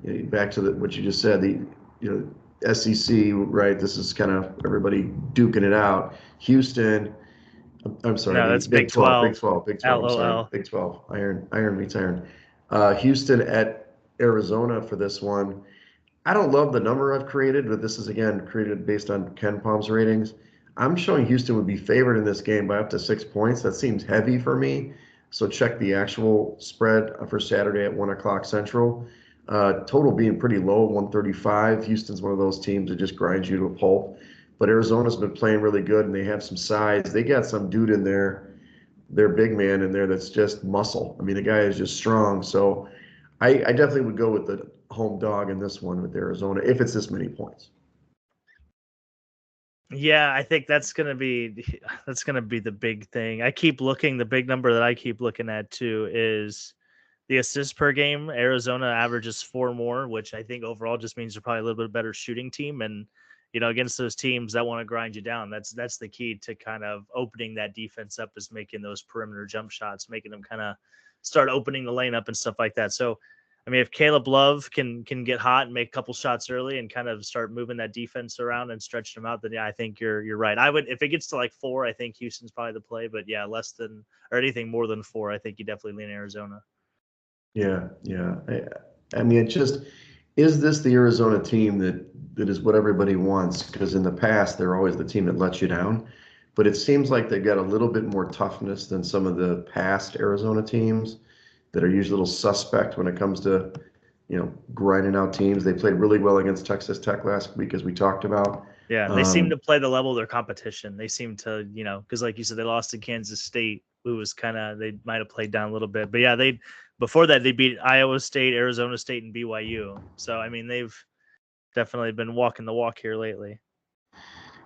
[SPEAKER 1] back to what you just said, SEC, right? This is kind of everybody duking it out. Houston, I'm sorry,
[SPEAKER 2] No,
[SPEAKER 1] the
[SPEAKER 2] that's Big 12.
[SPEAKER 1] Big 12, I'm sorry,
[SPEAKER 2] LOL.
[SPEAKER 1] Big 12. Iron meets iron. Houston at Arizona for this one. I don't love the number I've created, but this is again created based on Ken Palm's ratings. I'm showing Houston would be favored in this game by up to 6 points. That seems heavy for me. So check the actual spread for Saturday at 1 o'clock Central. Total being pretty low, 135. Houston's one of those teams that just grinds you to a pulp. But Arizona's been playing really good, and they have some size. They got some dude in there, their big man in there that's just muscle. I mean, the guy is just strong. So I definitely would go with the home dog in this one with Arizona if it's this many points.
[SPEAKER 2] Yeah, I think that's gonna be the big thing. The big number that I keep looking at too is the assists per game. Arizona averages 4 more, which I think overall just means they're probably a little bit better shooting team. And against those teams that want to grind you down, that's the key to kind of opening that defense up, is making those perimeter jump shots, making them kind of start opening the lane up and stuff like that. So I mean, if Caleb Love can get hot and make a couple shots early and kind of start moving that defense around and stretch them out, then yeah, I think you're right. I would, if it gets to like 4, I think Houston's probably the play. But yeah, less than or anything more than 4, I think you definitely lean Arizona.
[SPEAKER 1] Yeah, yeah. I mean, it just is this the Arizona team that is what everybody wants? Because in the past, they're always the team that lets you down. But it seems like they've got a little bit more toughness than some of the past Arizona teams that are usually a little suspect when it comes to, grinding out teams. They played really well against Texas Tech last week, as we talked about.
[SPEAKER 2] Yeah, they seem to play the level of their competition. They seem to, because like you said, they lost to Kansas State, who was they might have played down a little bit. But yeah, before that they beat Iowa State, Arizona State, and BYU. So I mean, they've definitely been walking the walk here lately.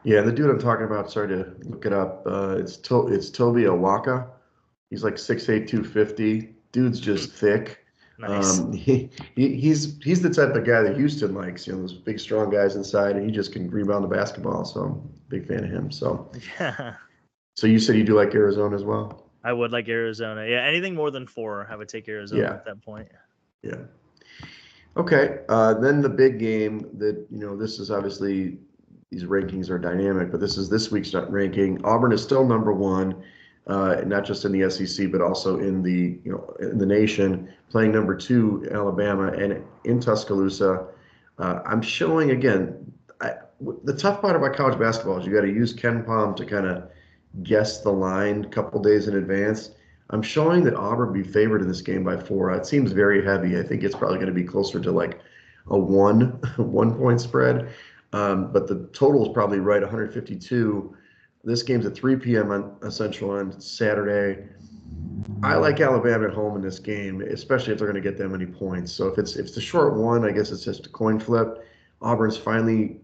[SPEAKER 1] Yeah, the dude I'm talking about, sorry to look it up. It's Toby Awaka. He's like 6'8", 250. Dude's just thick.
[SPEAKER 2] Nice.
[SPEAKER 1] He's the type of guy that Houston likes, those big, strong guys inside, and he just can rebound the basketball. So I'm a big fan of him. So,
[SPEAKER 2] Yeah,
[SPEAKER 1] so you said you do like Arizona as well?
[SPEAKER 2] I would like Arizona. Yeah, anything more than 4, I would take Arizona
[SPEAKER 1] Yeah,
[SPEAKER 2] at that point.
[SPEAKER 1] yeah. Okay. Then the big game that, this is obviously these rankings are dynamic, but this is this week's ranking. Auburn is still number one, not just in the SEC, but also in the nation, playing number two, Alabama, and in Tuscaloosa. I'm showing again. The tough part about college basketball is you got to use Ken Palm to kind of guess the line a couple days in advance. I'm showing that Auburn be favored in this game by 4. It seems very heavy. I think it's probably going to be closer to like a 1 point spread. But the total is probably right, 152. This game's at 3 p.m. on Central on Saturday. I like Alabama at home in this game, especially if they're going to get that many points. So if it's the short one, I guess it's just a coin flip. Auburn's finally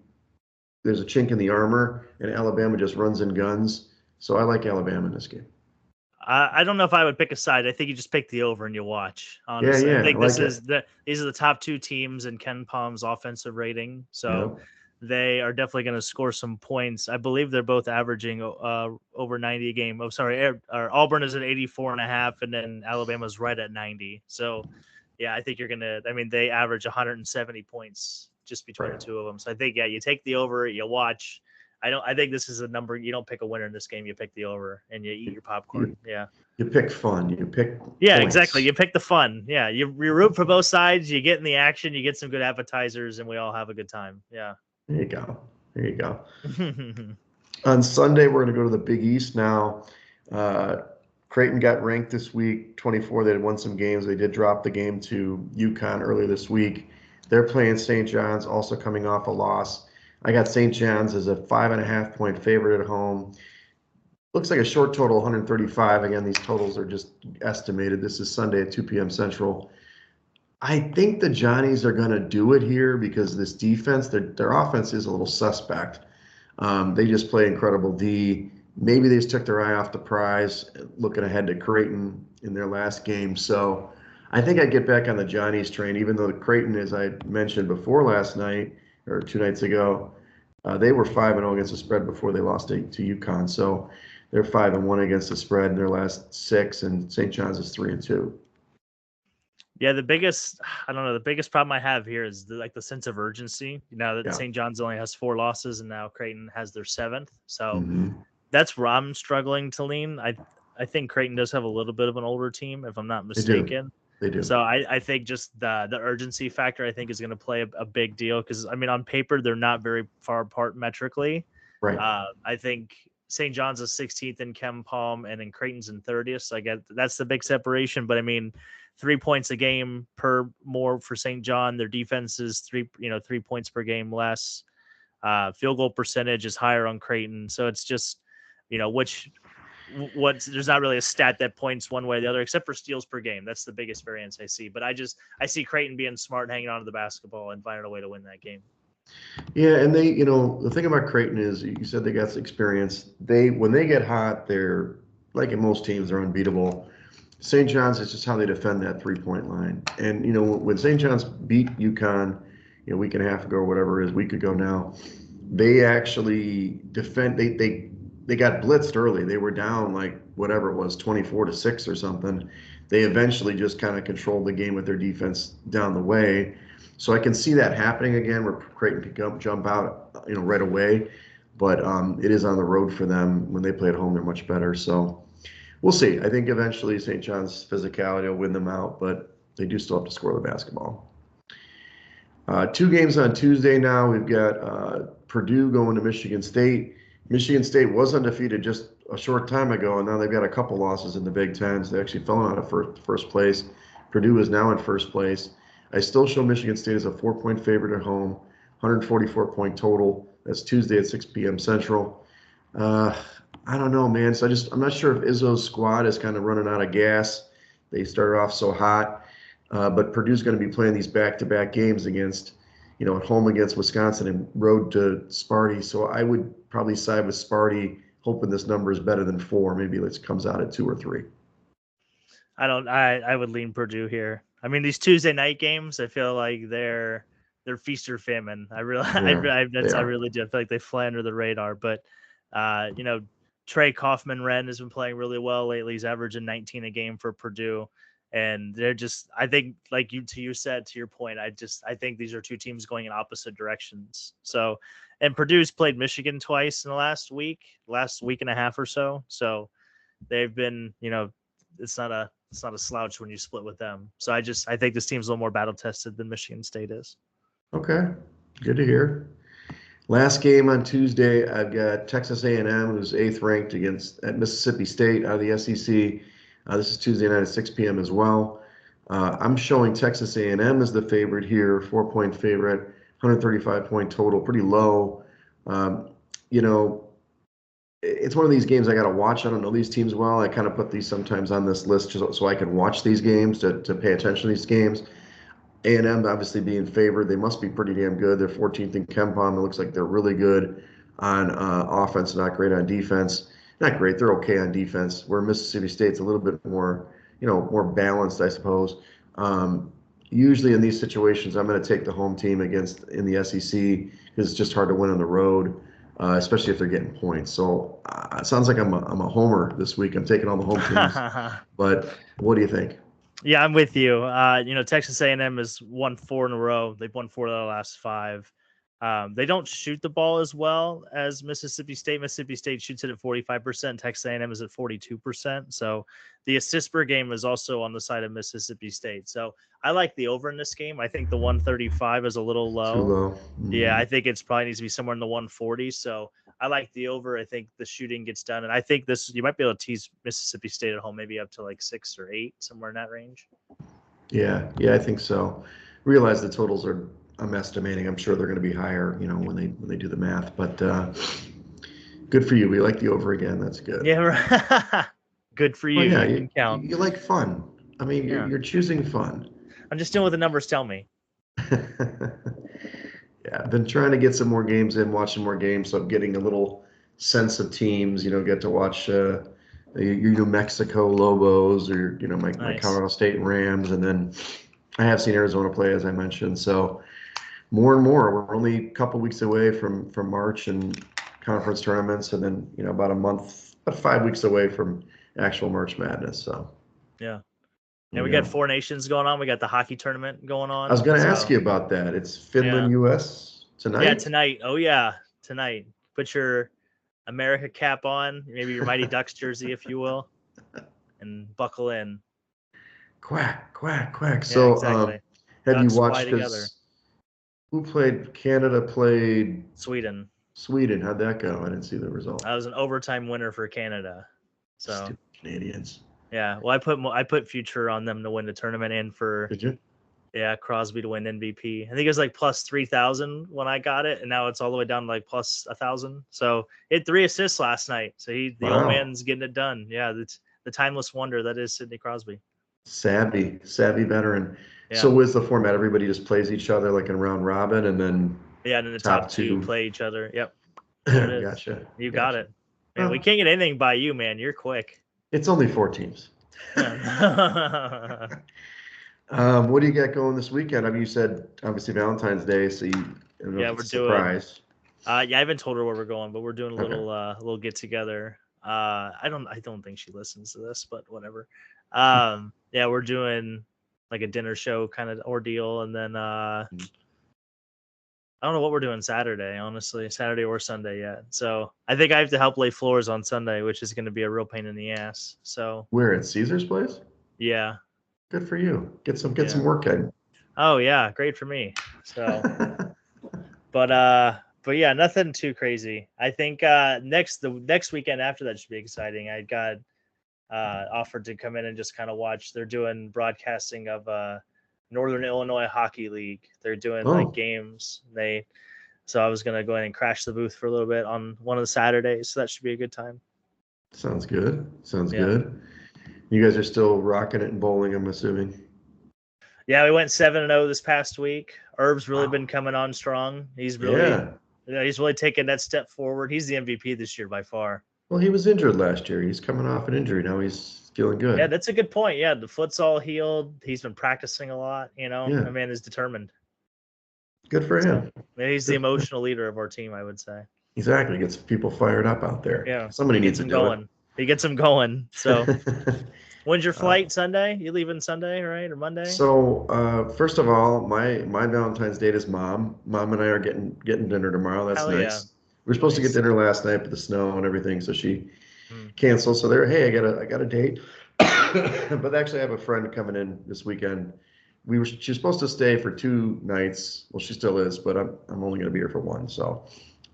[SPEAKER 1] there's a chink in the armor, and Alabama just runs and guns. So I like Alabama in this game.
[SPEAKER 2] I don't know if I would pick a side. I think you just pick the over and you watch.
[SPEAKER 1] Yeah,
[SPEAKER 2] Honestly, I think
[SPEAKER 1] I
[SPEAKER 2] these
[SPEAKER 1] like
[SPEAKER 2] are the top 2 teams in Ken Palm's offensive rating. So
[SPEAKER 1] Yep.
[SPEAKER 2] they are definitely going to score some points. I believe they're both averaging over 90 a game. Oh, sorry, Auburn is at 84.5, and then Alabama's right at 90. So yeah, I think you're gonna. I mean, they average 170 points just between the
[SPEAKER 1] Right.
[SPEAKER 2] two of them. So I think you take the over, you watch. I think this is a number. You don't pick a winner in this game. You pick the over and you eat your popcorn.
[SPEAKER 1] You,
[SPEAKER 2] Yeah.
[SPEAKER 1] you pick fun. You pick
[SPEAKER 2] Yeah, exactly.
[SPEAKER 1] points.
[SPEAKER 2] You pick the fun. Yeah. You root for both sides. You get in the action. You get some good appetizers, and we all have a good time. Yeah.
[SPEAKER 1] There you go. There you go. On Sunday, we're going to go to the Big East now. Creighton got ranked this week, 24. They had won some games. They did drop the game to UConn earlier this week. They're playing St. John's, also coming off a loss. I got St. John's as a 5.5-point favorite at home. Looks like a short total, 135. Again, these totals are just estimated. This is Sunday at 2 p.m. Central. I think the Johnnies are going to do it here because this defense, their offense is a little suspect. They just play incredible D. Maybe they just took their eye off the prize, looking ahead to Creighton in their last game. So I think I get back on the Johnnies train, even though Creighton, as I mentioned before last night or 2 nights ago, they were 5-0 against the spread before they lost to UConn. So they're 5-1 against the spread in their last 6, and St. John's is 3-2.
[SPEAKER 2] Yeah, the biggest problem I have here is the sense of urgency. You know that
[SPEAKER 1] Yeah.
[SPEAKER 2] St. John's only has 4 losses, and now Creighton has their 7th. So
[SPEAKER 1] Mm-hmm.
[SPEAKER 2] that's where I'm struggling to lean. I think Creighton does have a little bit of an older team, if I'm not
[SPEAKER 1] They do.
[SPEAKER 2] mistaken.
[SPEAKER 1] They do.
[SPEAKER 2] So I think just the urgency factor I think is going to play a big deal because I mean on paper they're not very far apart metrically.
[SPEAKER 1] Right.
[SPEAKER 2] I think St. John's is 16th in Ken Palm and then Creighton's in 30th. So I get that's the big separation. But I mean, 3 points a game per more for St. John. Their defense is 3 points per game less. Field goal percentage is higher on Creighton. So it's just there's not really a stat that points one way or the other except for steals per game. That's the biggest variance I see. But I see Creighton being smart, hanging on to the basketball and finding a way to win that game.
[SPEAKER 1] Yeah, and they, the thing about Creighton is you said they got experience. When they get hot, they're like in most teams, they're unbeatable. St. John's is just how they defend that 3-point line. And when St. John's beat UConn, a week and a half ago or whatever it is, week ago now, they actually defend. They got blitzed early. They were down like whatever it was, 24-6 or something. They eventually just kind of controlled the game with their defense down the way. So I can see that happening again, where Creighton could jump out, right away. But it is on the road for them. When they play at home, they're much better. So we'll see. I think eventually St. John's physicality will win them out, but they do still have to score the basketball. 2 games on Tuesday now. We've got Purdue going to Michigan State. Michigan State was undefeated just a short time ago, and now they've got a couple losses in the Big Ten. So they actually fell out of first place. Purdue is now in first place. I still show Michigan State as a 4-point favorite at home, 144-point total. That's Tuesday at 6 p.m. Central. I don't know, man. So I'm not sure if Izzo's squad is kind of running out of gas. They started off so hot, but Purdue's going to be playing these back-to-back games against, at home against Wisconsin and road to Sparty. So I would probably side with Sparty, hoping this number is better than 4. Maybe it comes out at 2 or 3.
[SPEAKER 2] I would lean Purdue here. I mean, these Tuesday night games, I feel like they're feast or famine. I really do. I feel like they fly under the radar. But Trey Kaufman-Renn has been playing really well lately. He's averaging 19 a game for Purdue. And they're just, I think, like you said, to your point, I think these are two teams going in opposite directions. So, and Purdue's played Michigan twice in the last week and a half or so. So they've been, it's not a slouch when you split with them. So I think this team's a little more battle tested than Michigan State is.
[SPEAKER 1] Okay, good to hear. Last game on Tuesday, I've got Texas A&M, who's 8th ranked at Mississippi State out of the SEC. This is Tuesday night at 6 p.m. as well. I'm showing Texas A&M as the favorite here, 4-point favorite, 135-point total, pretty low. You know, it's one of these games I got to watch. I don't know these teams well. I kind of put these sometimes on this list so I can watch these games to pay attention to these games. A&M obviously being favored. They must be pretty damn good. They're 14th in KenPom. It looks like they're really good on offense, not great on defense. Not great. They're okay on defense. Where Mississippi State's a little bit more, more balanced, I suppose. Usually in these situations, I'm going to take the home team in the SEC because it's just hard to win on the road, especially if they're getting points. So it sounds like I'm a homer this week. I'm taking all the home teams. But what do you think?
[SPEAKER 2] Yeah, I'm with you. Texas A&M has won 4 in a row. They've won 4 of the last 5. They don't shoot the ball as well as Mississippi State. Mississippi State shoots it at 45%. Texas A&M is at 42%. So the assist per game is also on the side of Mississippi State. So I like the over in this game. I think the 135 is a little low.
[SPEAKER 1] Too low. Mm-hmm.
[SPEAKER 2] Yeah, I think it's probably needs to be somewhere in the 140s. So I like the over. I think the shooting gets done. And I think you might be able to tease Mississippi State at home, maybe up to like 6 or 8, somewhere in that range.
[SPEAKER 1] Yeah, I think so. Realize the totals I'm estimating. I'm sure they're going to be higher, when they do the math. But good for you. We like the over again. That's good.
[SPEAKER 2] Yeah, right. Good for you.
[SPEAKER 1] Well, yeah,
[SPEAKER 2] you can count.
[SPEAKER 1] You like fun. I mean, you're choosing fun.
[SPEAKER 2] I'm just doing what the numbers tell me.
[SPEAKER 1] Yeah, I've been trying to get some more games in, watching more games, so I'm getting a little sense of teams. Get to watch your New Mexico Lobos or my Colorado State Rams, and then I have seen Arizona play, as I mentioned. So more and more, we're only a couple weeks away from March and conference tournaments, and then about 5 weeks away from actual March Madness. So
[SPEAKER 2] yeah. And we got 4 nations going on. We got the hockey tournament going on.
[SPEAKER 1] I was going to ask you about that. It's Finland, U.S. tonight?
[SPEAKER 2] Yeah, tonight. Oh, yeah, tonight. Put your America cap on, maybe your Mighty Ducks jersey, if you will, and buckle in.
[SPEAKER 1] Quack, quack, quack.
[SPEAKER 2] Yeah,
[SPEAKER 1] so
[SPEAKER 2] exactly.
[SPEAKER 1] have
[SPEAKER 2] Ducks
[SPEAKER 1] you watched this? Who played? Canada played
[SPEAKER 2] Sweden.
[SPEAKER 1] How'd that go? I didn't see the result.
[SPEAKER 2] That was an overtime winner for Canada. So
[SPEAKER 1] stupid Canadians.
[SPEAKER 2] Yeah, well, I put future on them to win the tournament and for
[SPEAKER 1] Did you?
[SPEAKER 2] Yeah, Crosby to win MVP. I think it was like plus 3,000 when I got it, and now it's all the way down to like plus 1,000. So he had 3 assists last night. So the old man's getting it done. Yeah, it's the timeless wonder that is Sidney Crosby.
[SPEAKER 1] Savvy veteran.
[SPEAKER 2] Yeah.
[SPEAKER 1] So what's the format? Everybody just plays each other like in round robin, and then
[SPEAKER 2] and then the top 2 play each other. Yep.
[SPEAKER 1] Gotcha.
[SPEAKER 2] You got it. Man, we can't get anything by you, man. You're quick.
[SPEAKER 1] It's only 4 teams.
[SPEAKER 2] Yeah.
[SPEAKER 1] What do you got going this weekend? I mean, you said obviously Valentine's Day, so
[SPEAKER 2] we're
[SPEAKER 1] surprise.
[SPEAKER 2] I haven't told her where we're going, but we're doing a little get together. I don't think she listens to this, but whatever. We're doing like a dinner show kind of ordeal, and then I don't know what we're doing Saturday, honestly, Saturday or Sunday yet. So I think I have to help lay floors on Sunday, which is going to be a real pain in the ass. So
[SPEAKER 1] we're at Caesar's place.
[SPEAKER 2] Yeah.
[SPEAKER 1] Good for you. Get some work in.
[SPEAKER 2] Oh yeah, great for me. So, but yeah, nothing too crazy. I think the next weekend after that should be exciting. I got offered to come in and just kind of watch. They're doing broadcasting of Northern Illinois Hockey League. They're doing like games. So I was gonna go in and crash the booth for a little bit on one of the Saturdays. So that should be a good time.
[SPEAKER 1] Sounds good. Good. You guys are still rocking it in bowling, I'm assuming.
[SPEAKER 2] Yeah, we went 7-0 this past week. Herb's really been coming on strong. He's really taken that step forward. He's the MVP this year by far.
[SPEAKER 1] Well, he was injured last year. He's coming off an injury. Now he's feeling good.
[SPEAKER 2] Yeah, that's a good point. Yeah, the foot's all healed. He's been practicing a lot, That man is determined.
[SPEAKER 1] Good for him.
[SPEAKER 2] He's the emotional leader of our team, I would say.
[SPEAKER 1] Exactly. Gets people fired up out there.
[SPEAKER 2] Yeah.
[SPEAKER 1] Somebody needs to do
[SPEAKER 2] it. He gets them going. So When's your flight? Sunday? You leaving Sunday, right, or Monday?
[SPEAKER 1] So first of all, my Valentine's date is mom. Mom and I are getting dinner tomorrow. That's
[SPEAKER 2] Hell yeah,
[SPEAKER 1] nice. We were supposed to get
[SPEAKER 2] nice.
[SPEAKER 1] dinner last night, but the snow and everything, so she
[SPEAKER 2] Mm,
[SPEAKER 1] canceled. So they're, hey, I got a date. But actually, I have a friend coming in this weekend. She's supposed to stay for 2 nights. Well, she still is, but I'm only going to be here for one. So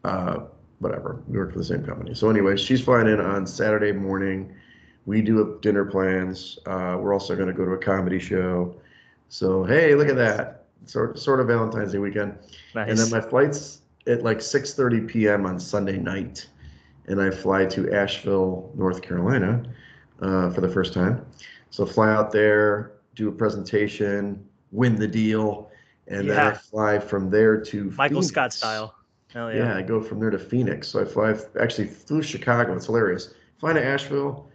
[SPEAKER 1] uh, whatever. We work for the same company. So anyway, she's flying in on Saturday morning. We do dinner plans. We're also going to go to a comedy show. So hey, look at
[SPEAKER 2] nice,
[SPEAKER 1] that. Sort of Valentine's Day weekend. And then
[SPEAKER 2] nice.
[SPEAKER 1] my flight's at like 6:30 p.m. on Sunday night, and I fly to Asheville, North Carolina, for the first time. So fly out there, do a presentation, win the deal, and then I
[SPEAKER 2] Yeah,
[SPEAKER 1] fly from there to
[SPEAKER 2] Michael Scott
[SPEAKER 1] Phoenix.
[SPEAKER 2] style. Hell yeah,
[SPEAKER 1] Yeah, I go from there to Phoenix. So I fly actually through Chicago. It's hilarious. Fly to Asheville,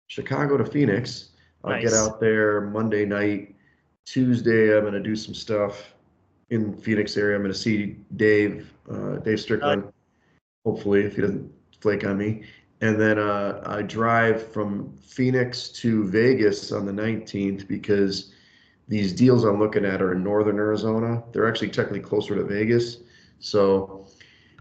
[SPEAKER 1] Chicago to Phoenix. I'll get
[SPEAKER 2] nice.
[SPEAKER 1] out there Monday night. Tuesday, I'm going to do some stuff in Phoenix area. I'm going to see Dave
[SPEAKER 2] Uh,
[SPEAKER 1] Strickland, hopefully, if he doesn't flake on me. And then I drive from Phoenix to Vegas on the 19th because these deals I'm looking at are in northern Arizona. They're actually technically closer to Vegas. So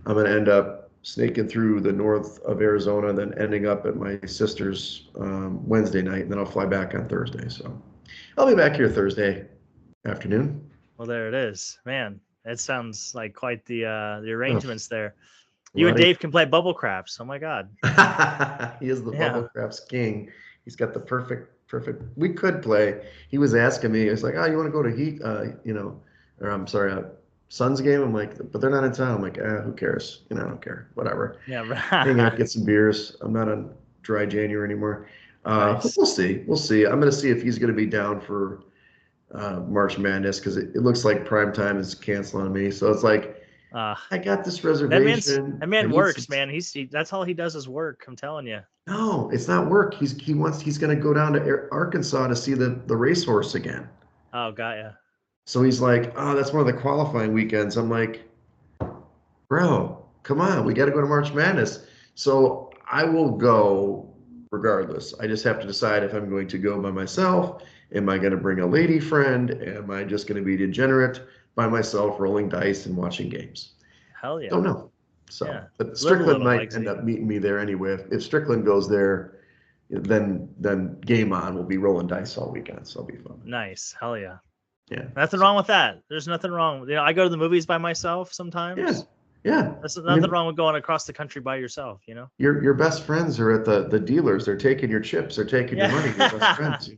[SPEAKER 1] I'm going to end up snaking through the north of Arizona, then ending up at my sister's Wednesday night, and then I'll fly back on Thursday. So I'll be back here Thursday afternoon.
[SPEAKER 2] well, there it is, man. That sounds like quite the
[SPEAKER 1] Oh,
[SPEAKER 2] arrangements there.
[SPEAKER 1] a
[SPEAKER 2] You and
[SPEAKER 1] lot of
[SPEAKER 2] Dave can play bubble craps. Oh my god.
[SPEAKER 1] he is the
[SPEAKER 2] Yeah.
[SPEAKER 1] bubble crafts king. He's got the perfect. We could play. He was asking me. He's like, "Oh, you want to go to Heat? Or I'm sorry, Suns game." I'm like, "But they're not in town." I'm like, who cares? I don't care. Whatever.
[SPEAKER 2] Yeah.
[SPEAKER 1] Hang out, get some beers. I'm not on dry January anymore. But
[SPEAKER 2] Nice.
[SPEAKER 1] we'll see. We'll see. I'm gonna see if he's gonna be down for March Madness because it looks like prime time is canceling on me. So it's like
[SPEAKER 2] Uh
[SPEAKER 1] I got this
[SPEAKER 2] that
[SPEAKER 1] reservation. I
[SPEAKER 2] man
[SPEAKER 1] need some.
[SPEAKER 2] works, man. That's all he does is work. I'm telling you.
[SPEAKER 1] No, it's not work. He's going to go down to Arkansas to see the racehorse again.
[SPEAKER 2] Oh, got ya.
[SPEAKER 1] So he's like, oh, that's one of the qualifying weekends. I'm like, bro, come on, we got to go to March Madness. So I will go regardless. I just have to decide if I'm going to go by myself. Am I going to bring a lady friend? Am I just going to be degenerate by myself, rolling dice and watching games?
[SPEAKER 2] Hell
[SPEAKER 1] Don't
[SPEAKER 2] yeah.
[SPEAKER 1] know. So,
[SPEAKER 2] Yeah.
[SPEAKER 1] but
[SPEAKER 2] Live a
[SPEAKER 1] Strickland
[SPEAKER 2] little,
[SPEAKER 1] might end
[SPEAKER 2] Wegsy.
[SPEAKER 1] up meeting me there anyway. If Strickland goes there, then game on. We'll be rolling dice all weekend, so it'll be fun.
[SPEAKER 2] Nice. Hell yeah.
[SPEAKER 1] Yeah.
[SPEAKER 2] Nothing
[SPEAKER 1] So,
[SPEAKER 2] wrong with that. There's nothing wrong. I go to the movies by myself
[SPEAKER 1] yeah.
[SPEAKER 2] sometimes.
[SPEAKER 1] Yeah.
[SPEAKER 2] There's
[SPEAKER 1] I
[SPEAKER 2] nothing
[SPEAKER 1] mean,
[SPEAKER 2] wrong with going across the country by yourself.
[SPEAKER 1] your best friends are at the dealers. They're taking your chips. They're taking your money. Your best
[SPEAKER 2] Yeah.
[SPEAKER 1] friends.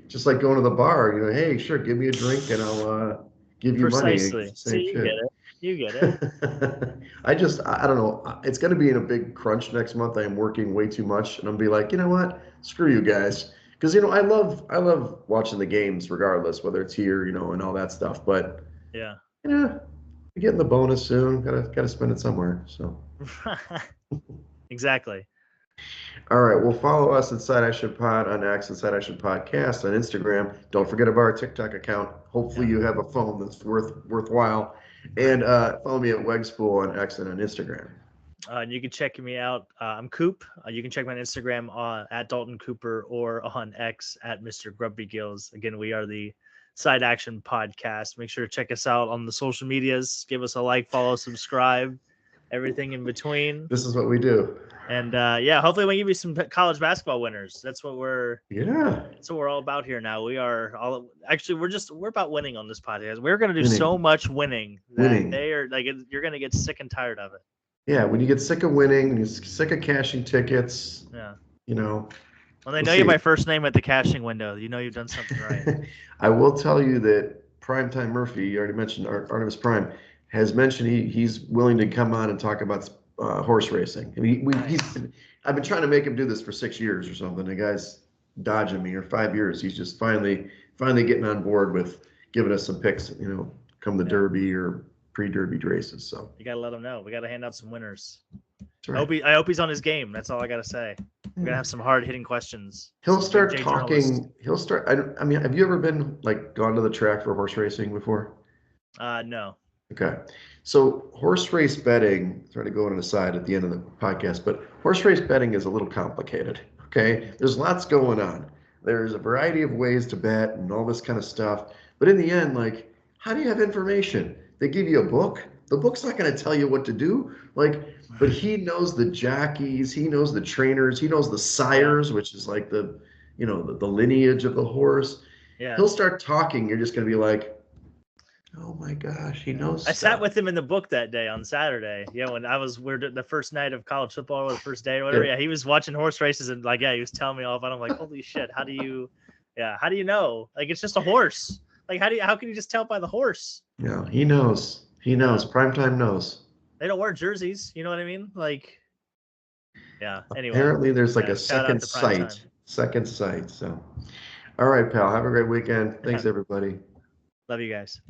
[SPEAKER 1] Just like going to the bar. Hey, sure, give me a drink and I'll give you money. It's
[SPEAKER 2] Precisely.
[SPEAKER 1] the
[SPEAKER 2] See,
[SPEAKER 1] same
[SPEAKER 2] you get
[SPEAKER 1] shit.
[SPEAKER 2] it. You get it.
[SPEAKER 1] I don't know. It's going to be in a big crunch next month. I am working way too much, and I'm be like, you know what? Screw you guys, because I love watching the games regardless, whether it's here, and all that stuff. But
[SPEAKER 2] Yeah.
[SPEAKER 1] we're getting the bonus soon. Gotta spend it somewhere. So,
[SPEAKER 2] Exactly.
[SPEAKER 1] all right. Well, follow us at Side Action Pod on X and Side Action Podcast on Instagram. Don't forget about our TikTok account. Hopefully,
[SPEAKER 2] Yeah.
[SPEAKER 1] you have a phone that's worthwhile. And follow me at Wegspool on X and on Instagram.
[SPEAKER 2] And you can check me out. I'm Coop. You can check me on Instagram at Dalton Cooper or on X at Mr. Grumpy Gills. Again, we are the Side Action Podcast. Make sure to check us out on the social medias. Give us a like, follow, subscribe, everything in between.
[SPEAKER 1] This is what we do.
[SPEAKER 2] And hopefully we give you some college basketball winners. That's what we're
[SPEAKER 1] Yeah.
[SPEAKER 2] all about here now. We are all actually we're about winning on this podcast. We're going to do
[SPEAKER 1] Winning.
[SPEAKER 2] so much winning that
[SPEAKER 1] Winning.
[SPEAKER 2] they are like you're going to get sick and tired of it.
[SPEAKER 1] Yeah, when you get sick of winning, when you're sick of cashing tickets,
[SPEAKER 2] Yeah. When they
[SPEAKER 1] we'll
[SPEAKER 2] know you
[SPEAKER 1] see.
[SPEAKER 2] by first name at the cashing window, you know you've done something right.
[SPEAKER 1] I will tell you that Primetime Murphy, you already mentioned Artemis Prime, has mentioned he's willing to come on and talk about horse racing. I mean, I've been trying to make him do this for 6 years or something. The guy's dodging me, or 5 years. He's just finally getting on board with giving us some picks, come the Derby or pre-Derby races. So
[SPEAKER 2] You got to let them know. We got to hand out some winners.
[SPEAKER 1] that's right.
[SPEAKER 2] I hope he's on his game. That's all I got to say. We're gonna have some hard hitting questions.
[SPEAKER 1] He'll
[SPEAKER 2] Some
[SPEAKER 1] start
[SPEAKER 2] big J
[SPEAKER 1] talking.
[SPEAKER 2] journalists.
[SPEAKER 1] He'll start. I mean, have you ever been gone to the track for horse racing before?
[SPEAKER 2] No.
[SPEAKER 1] Okay. So horse race betting, trying to go on an aside at the end of the podcast, but horse race betting is a little complicated. Okay. There's lots going on. there's a variety of ways to bet and all this kind of stuff. But in the end, like, how do you have information? They give you a book. The book's not going to tell you what to do. Like, but he knows the jockeys, he knows the trainers, he knows the
[SPEAKER 2] Yeah.
[SPEAKER 1] sires, which is like the lineage of the horse.
[SPEAKER 2] Yeah.
[SPEAKER 1] He'll start talking. You're just going to be like, oh my gosh, he knows
[SPEAKER 2] I sat
[SPEAKER 1] stuff.
[SPEAKER 2] with him in the book that day on Saturday. Yeah, when we're the first night of college football or the first day or whatever. Yeah, he was watching horse races and like, yeah, he was telling me all about it. I'm like, holy shit, how do you know? Like, it's just a horse. Like, how can you just tell by the horse?
[SPEAKER 1] Yeah, he knows. He knows. Primetime knows.
[SPEAKER 2] They don't wear jerseys. You know what I mean? Like, yeah. Anyway,
[SPEAKER 1] Apparently, there's like a
[SPEAKER 2] shout out
[SPEAKER 1] second
[SPEAKER 2] to Primetime.
[SPEAKER 1] sight. Second sight. So, all right, pal. Have a great weekend. Thanks, everybody.
[SPEAKER 2] Love you guys.